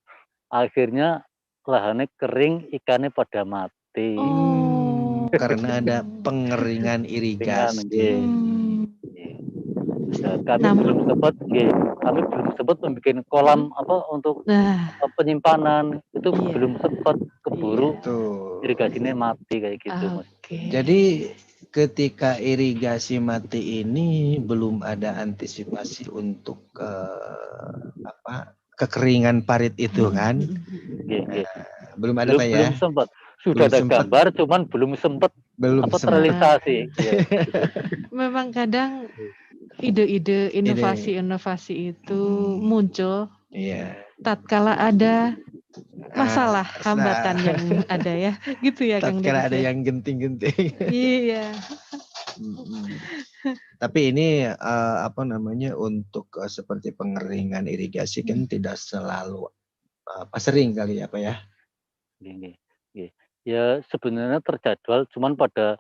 akhirnya lahannya kering, ikannya pada mati. Karena ada pengeringan irigasi. Kami belum sempat membuat kolam untuk penyimpanan itu belum sempat keburu irigasinya mati kayak gitu Mas. Jadi ketika irigasi mati ini belum ada antisipasi untuk kekeringan parit itu kan? Belum ada Pak ya? Belum sempat. Sudah ada gambar, cuman belum sempat terrealisasi. Memang kadang ide-ide inovasi itu muncul tatkala ada masalah hambatan yang ada ya, gitu ya Kang. Tatkala ada yang genting-genting. Iya. Tapi ini untuk seperti pengeringan irigasi kan tidak selalu sering kali ya Pak ya? Ya sebenarnya terjadwal, cuman pada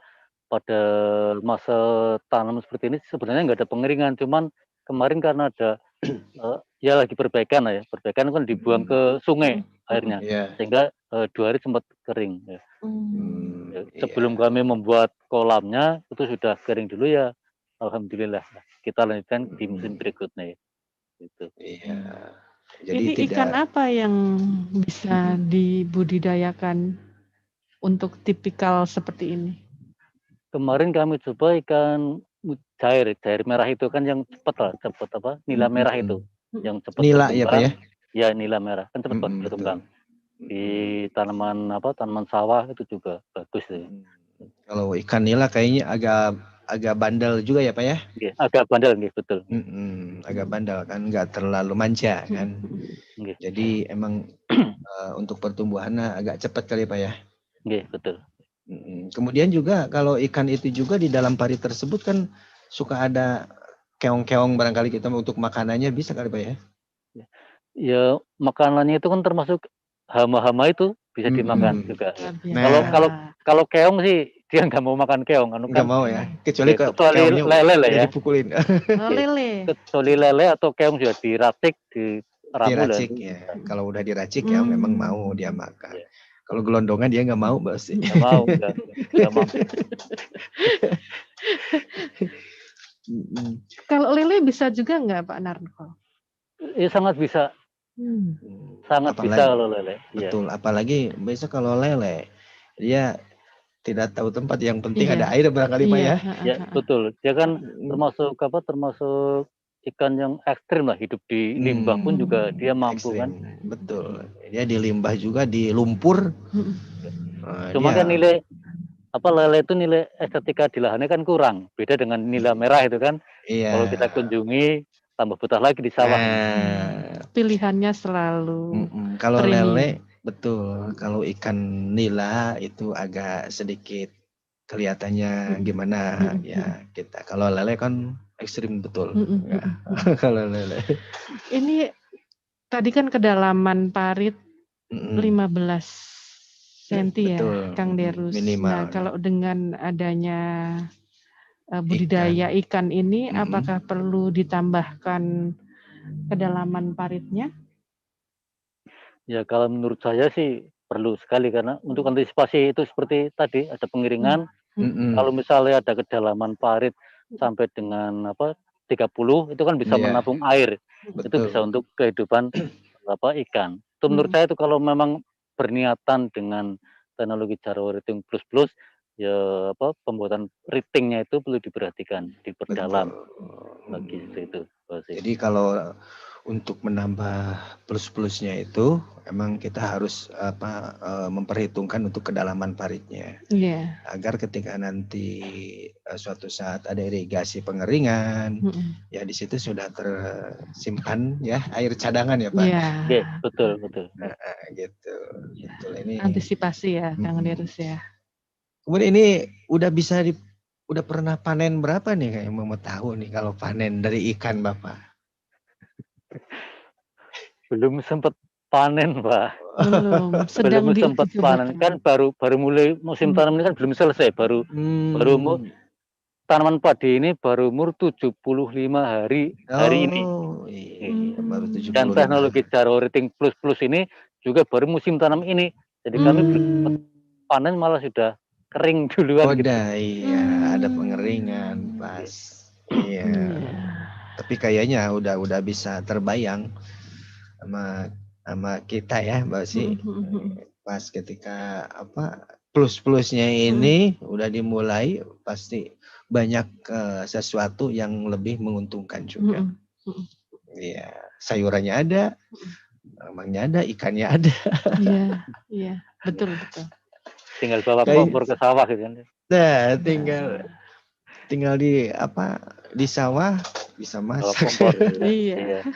masa tanam seperti ini sebenarnya nggak ada pengeringan, cuman kemarin karena ada ya lagi perbaikan kan dibuang ke sungai airnya, sehingga 2 hari sempat kering. Sebelum kami membuat kolamnya itu sudah kering dulu ya, alhamdulillah. Kita lanjutkan di musim berikutnya. Gitu. Jadi ini ikan apa yang bisa dibudidayakan untuk tipikal seperti ini? Kemarin kami coba ikan cair merah itu kan yang cepat nila merah itu yang cepat nila ya Pak ya? Ya nila merah kan cepat berkembang di tanaman sawah itu juga bagus ya. Kalau ikan nila kayaknya agak agak bandel juga ya Pak ya? Agak bandel nih, betul. Agak bandel kan, nggak terlalu manja kan. Jadi emang untuk pertumbuhannya agak cepat kali Pak ya? Betul. Kemudian juga kalau ikan itu juga di dalam parit tersebut kan suka ada keong-keong barangkali kita untuk makanannya bisa kali Pak ya? Ya makanannya itu kan termasuk hama-hama itu bisa dimakan juga. Kalau keong sih dia nggak mau makan keong, nggak mau ya, kecuali kecuali lele ya. Dipukulin. Kecuali lele atau keong sudah diracik, diracik ya. Kalau udah diracik ya memang mau dia makan. Kalau gelondongan dia nggak mau Mbak Usi. Nggak mau, nggak mampu. Kalau lele bisa juga nggak Pak Narko? Ya sangat bisa. Sangat apalagi, bisa kalau lele. Betul, apalagi biasa kalau lele dia tidak tahu tempat, yang penting ada air barangkali Pak ya. Ya betul. Dia kan termasuk ikan yang ekstrim lah, hidup di limbah pun juga dia mampu ekstrim, kan. Betul. Dia di limbah juga, di lumpur. Cuma kan nilai lele itu nilai estetika di lahannya kan kurang. Beda dengan nila merah itu kan. Iya. Kalau kita kunjungi tambah betah lagi di sawah. Pilihannya selalu kalau lele betul. Kalau ikan nila itu agak sedikit kelihatannya gimana ya kita. Kalau lele kan ekstrim betul. Kalau lele. Ini tadi kan kedalaman parit 15 cm ya, Kang Derus. Minimal. Nah, kalau dengan adanya budidaya ikan ini, apakah perlu ditambahkan kedalaman paritnya? Ya kalau menurut saya sih perlu sekali, karena untuk antisipasi itu seperti tadi ada pengeringan. Kalau misalnya ada kedalaman parit sampai dengan 30 itu kan bisa menampung air. Betul. Itu bisa untuk kehidupan ikan. Itu menurut saya itu kalau memang berniatan dengan teknologi Jaro Riting Plus ya pembuatan ritingnya itu perlu diperhatikan, diperdalam bagi itu. Jadi kalau untuk menambah plus-plusnya itu emang kita harus memperhitungkan untuk kedalaman paritnya. Agar ketika nanti suatu saat ada irigasi pengeringan, ya di situ sudah tersimpan ya air cadangan ya Pak. Betul. Gitu. Betul, ini antisipasi ya Kang Derus ya. Kemudian ini udah pernah panen berapa nih, kayak mau tahu nih kalau panen dari ikan Bapak? Belum sempat panen Pak. Belum sempat panen kan, baru mulai musim tanam ini kan belum selesai, baru tanaman padi ini baru umur 75 hari ini. Baru 75 Dan teknologi Jaro Riting Plus ini juga baru musim tanam ini. Jadi kami belum panen malah sudah kering duluan. Iya, ada pengeringan pas. Iya. Tapi kayaknya udah bisa terbayang sama kita ya Mbak Usi. Pas ketika plus-plusnya ini udah dimulai, pasti banyak sesuatu yang lebih menguntungkan juga. Iya, sayurannya ada, emangnya ada, ikannya ada. Iya, betul. Tinggal bawa kompor ke sawah gitu kan. Nah, tinggal di sawah bisa masak. Iya.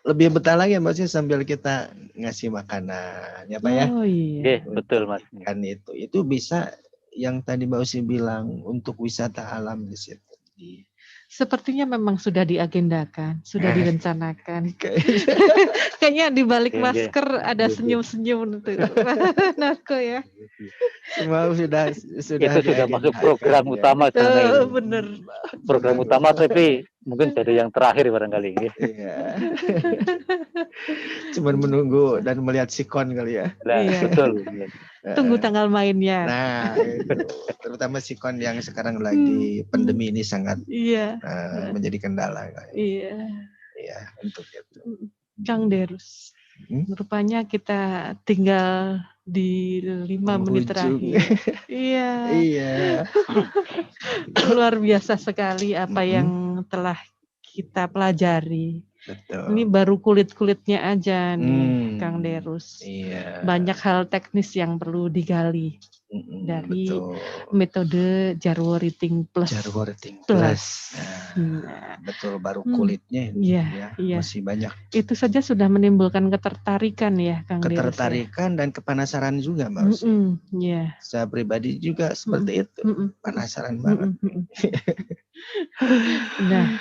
Lebih betah lagi Mbak sih sambil kita ngasih makanan ya Pak ya. Iya. Betul Mas. Kan itu bisa yang tadi Mbak Usi bilang untuk wisata alam di situ. Sepertinya memang sudah diagendakan, sudah direncanakan. Kayaknya di balik masker ada senyum-senyum itu. Narko ya. Semua sudah itu sudah masuk program utama. Bener. Program utama, tapi mungkin jadi yang terakhir barangkali. Iya. Cuman menunggu dan melihat sikon kali ya. Betul. Tunggu tanggal mainnya. Nah, itu. Terutama sikon yang sekarang lagi pandemi ini sangat menjadi kendala. Iya, untuk itu. Kang Derus, rupanya kita tinggal di 5 menit terakhir. Iya. Luar biasa sekali apa yang telah kita pelajari. Betul. Ini baru kulit-kulitnya aja nih, Kang Derus. Iya. Banyak hal teknis yang perlu digali. dari betul. metode Jarwo Riting Plus. Jarwo Riting Plus. Betul, baru kulitnya Iya. masih banyak. Itu saja sudah menimbulkan ketertarikan ya, Kang Deris. Ketertarikan dan kepanasaran juga, Mbak Osi. Iya. Saya pribadi juga seperti itu, penasaran banget. Nah,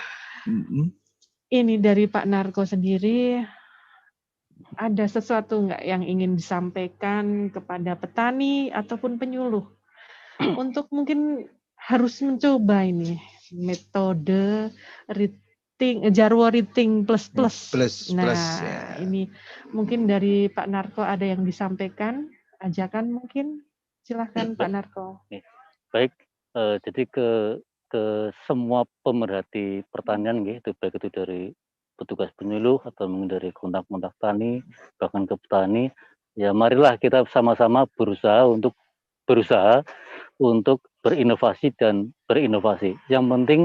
ini dari Pak Narko sendiri, ada sesuatu nggak yang ingin disampaikan kepada petani ataupun penyuluh untuk mungkin harus mencoba ini metode Jarwo Riting Plus. Nah, ini mungkin dari Pak Narko ada yang disampaikan, ajakan mungkin, silahkan Pak Narko. Baik, jadi ke semua pemerhati pertanian, gitu, baik itu dari petugas penyuluh atau mungkin dari kontak-kontak tani, bahkan ke petani, ya marilah kita sama-sama berusaha untuk berinovasi dan berinovasi. Yang penting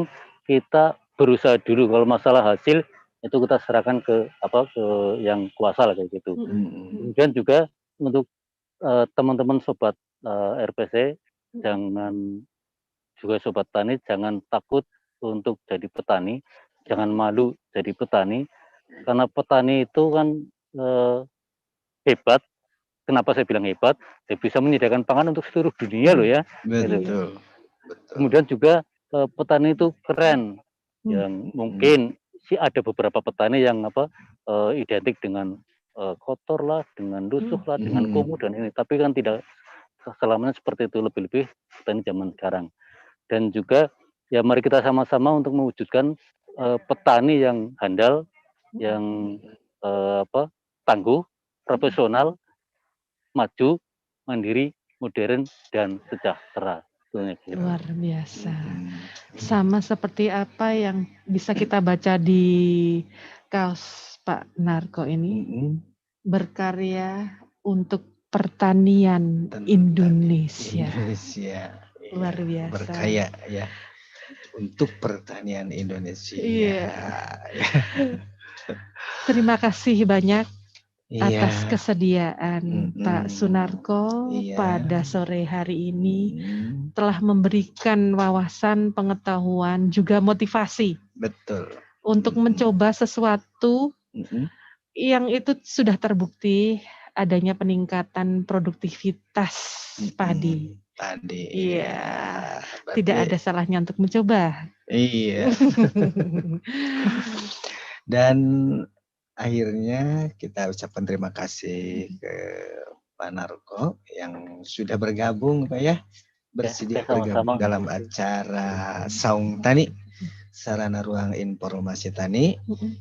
kita berusaha dulu. Kalau masalah hasil itu kita serahkan ke yang kuasa lah, kayak gitu. Kemudian juga untuk teman-teman sobat RPC, jangan juga sobat tani, jangan takut untuk jadi petani, jangan malu jadi petani, karena petani itu kan hebat. Kenapa saya bilang hebat? Dia bisa menyediakan pangan untuk seluruh dunia loh ya. Betul. Kemudian juga petani itu keren. Yang mungkin sih ada beberapa petani yang identik dengan kotor lah, dengan lusuh lah, dengan kumuh dan ini. Tapi kan tidak selamanya seperti itu, lebih-lebih petani zaman sekarang. Dan juga ya mari kita sama-sama untuk mewujudkan petani yang handal, yang tangguh, profesional, maju, mandiri, modern, dan sejahtera. Luar biasa. Sama seperti apa yang bisa kita baca di kaos Pak Narko ini, berkarya untuk pertanian Indonesia. Luar biasa. Berkaya ya untuk pertanian Indonesia. Terima kasih banyak atas kesediaan Pak Sunarko pada sore hari ini telah memberikan wawasan, pengetahuan, juga motivasi. Betul. Untuk mencoba sesuatu yang itu sudah terbukti adanya peningkatan produktivitas padi. Iya. Tidak ada salahnya untuk mencoba. Iya. Dan akhirnya kita ucapkan terima kasih ke Pak Narko yang sudah bergabung, Pak ya, bersedia bergabung dalam acara Saung Tani, sarana ruang informasi tani.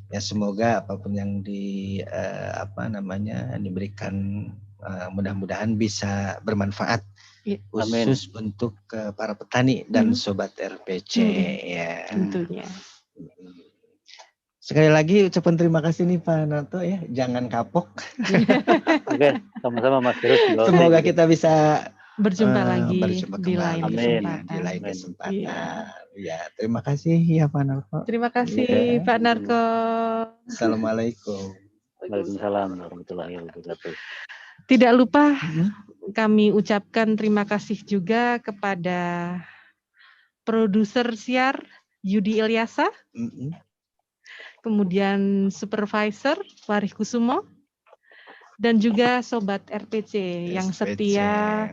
Ya semoga apapun yang diberikan mudah-mudahan bisa bermanfaat, khusus untuk para petani dan sobat RPC ya. Tentunya. Sekali lagi ucapan terima kasih nih Pak Narto ya, jangan kapok. Oke, sama-sama Mas Terus. Semoga kita bisa berjumpa lagi di lain kesempatan. Ya, terima kasih ya Pak Narko. Terima kasih Pak Narko. Assalamualaikum. Waalaikumsalam warahmatullahi wabarakatuh. Tidak lupa kami ucapkan terima kasih juga kepada produser siar Yudi Ilyasa. Kemudian supervisor Warih Kusumo, dan juga sobat RPC yang setia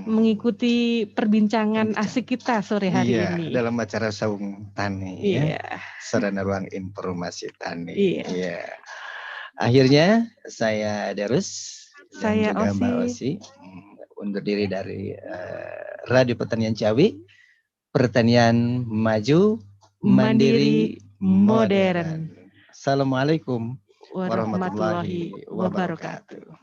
mengikuti perbincangan asik kita sore hari ini dalam acara Saung Tani ya, sarana ruang informasi tani. Akhirnya saya Darus, saya dan juga Mbak Osi undur diri dari Radio Pertanian Ciawi, pertanian maju, mandiri, modern. Assalamualaikum warahmatullahi wabarakatuh.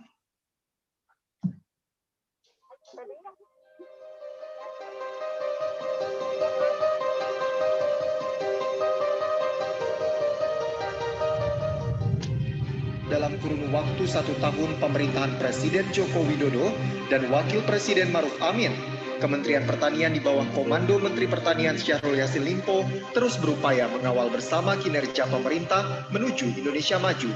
Dalam kurun waktu 1 tahun pemerintahan Presiden Joko Widodo dan Wakil Presiden Maruf Amin, Kementerian Pertanian di bawah Komando Menteri Pertanian Syahrul Yassin Limpo terus berupaya mengawal bersama kinerja pemerintah menuju Indonesia maju.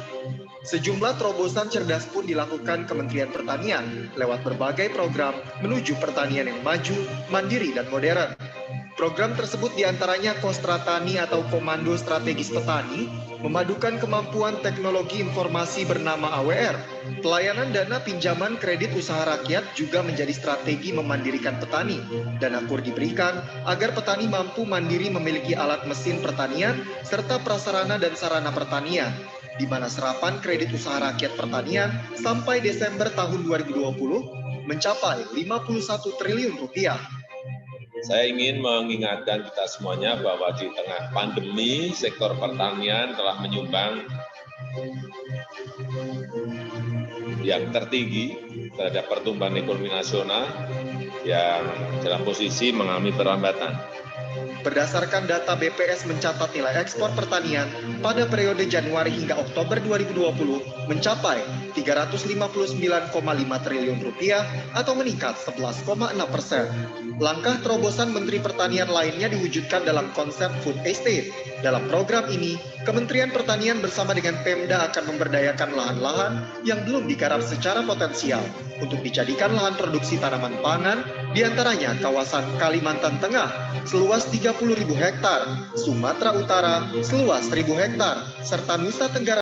Sejumlah terobosan cerdas pun dilakukan Kementerian Pertanian lewat berbagai program menuju pertanian yang maju, mandiri, dan modern. Program tersebut diantaranya Kostra Tani atau Komando Strategis Petani, memadukan kemampuan teknologi informasi bernama AWR. Pelayanan dana pinjaman kredit usaha rakyat juga menjadi strategi memandirikan petani. Dana KUR diberikan agar petani mampu mandiri memiliki alat mesin pertanian serta prasarana dan sarana pertanian, di mana serapan kredit usaha rakyat pertanian sampai Desember tahun 2020 mencapai 51 triliun rupiah. Saya ingin mengingatkan kita semuanya bahwa di tengah pandemi, sektor pertanian telah menyumbang yang tertinggi terhadap pertumbuhan ekonomi nasional yang dalam posisi mengalami perlambatan. Berdasarkan data BPS mencatat nilai ekspor pertanian pada periode Januari hingga Oktober 2020 mencapai 359,5 triliun rupiah atau meningkat 11,6%. Langkah terobosan Menteri Pertanian lainnya diwujudkan dalam konsep food estate. Dalam program ini, Kementerian Pertanian bersama dengan Pemda akan memberdayakan lahan-lahan yang belum digarap secara potensial untuk dijadikan lahan produksi tanaman pangan, diantaranya kawasan Kalimantan Tengah seluas 30.000 hektar, Sumatera Utara seluas 1.000 hektar, serta Nusa Tenggara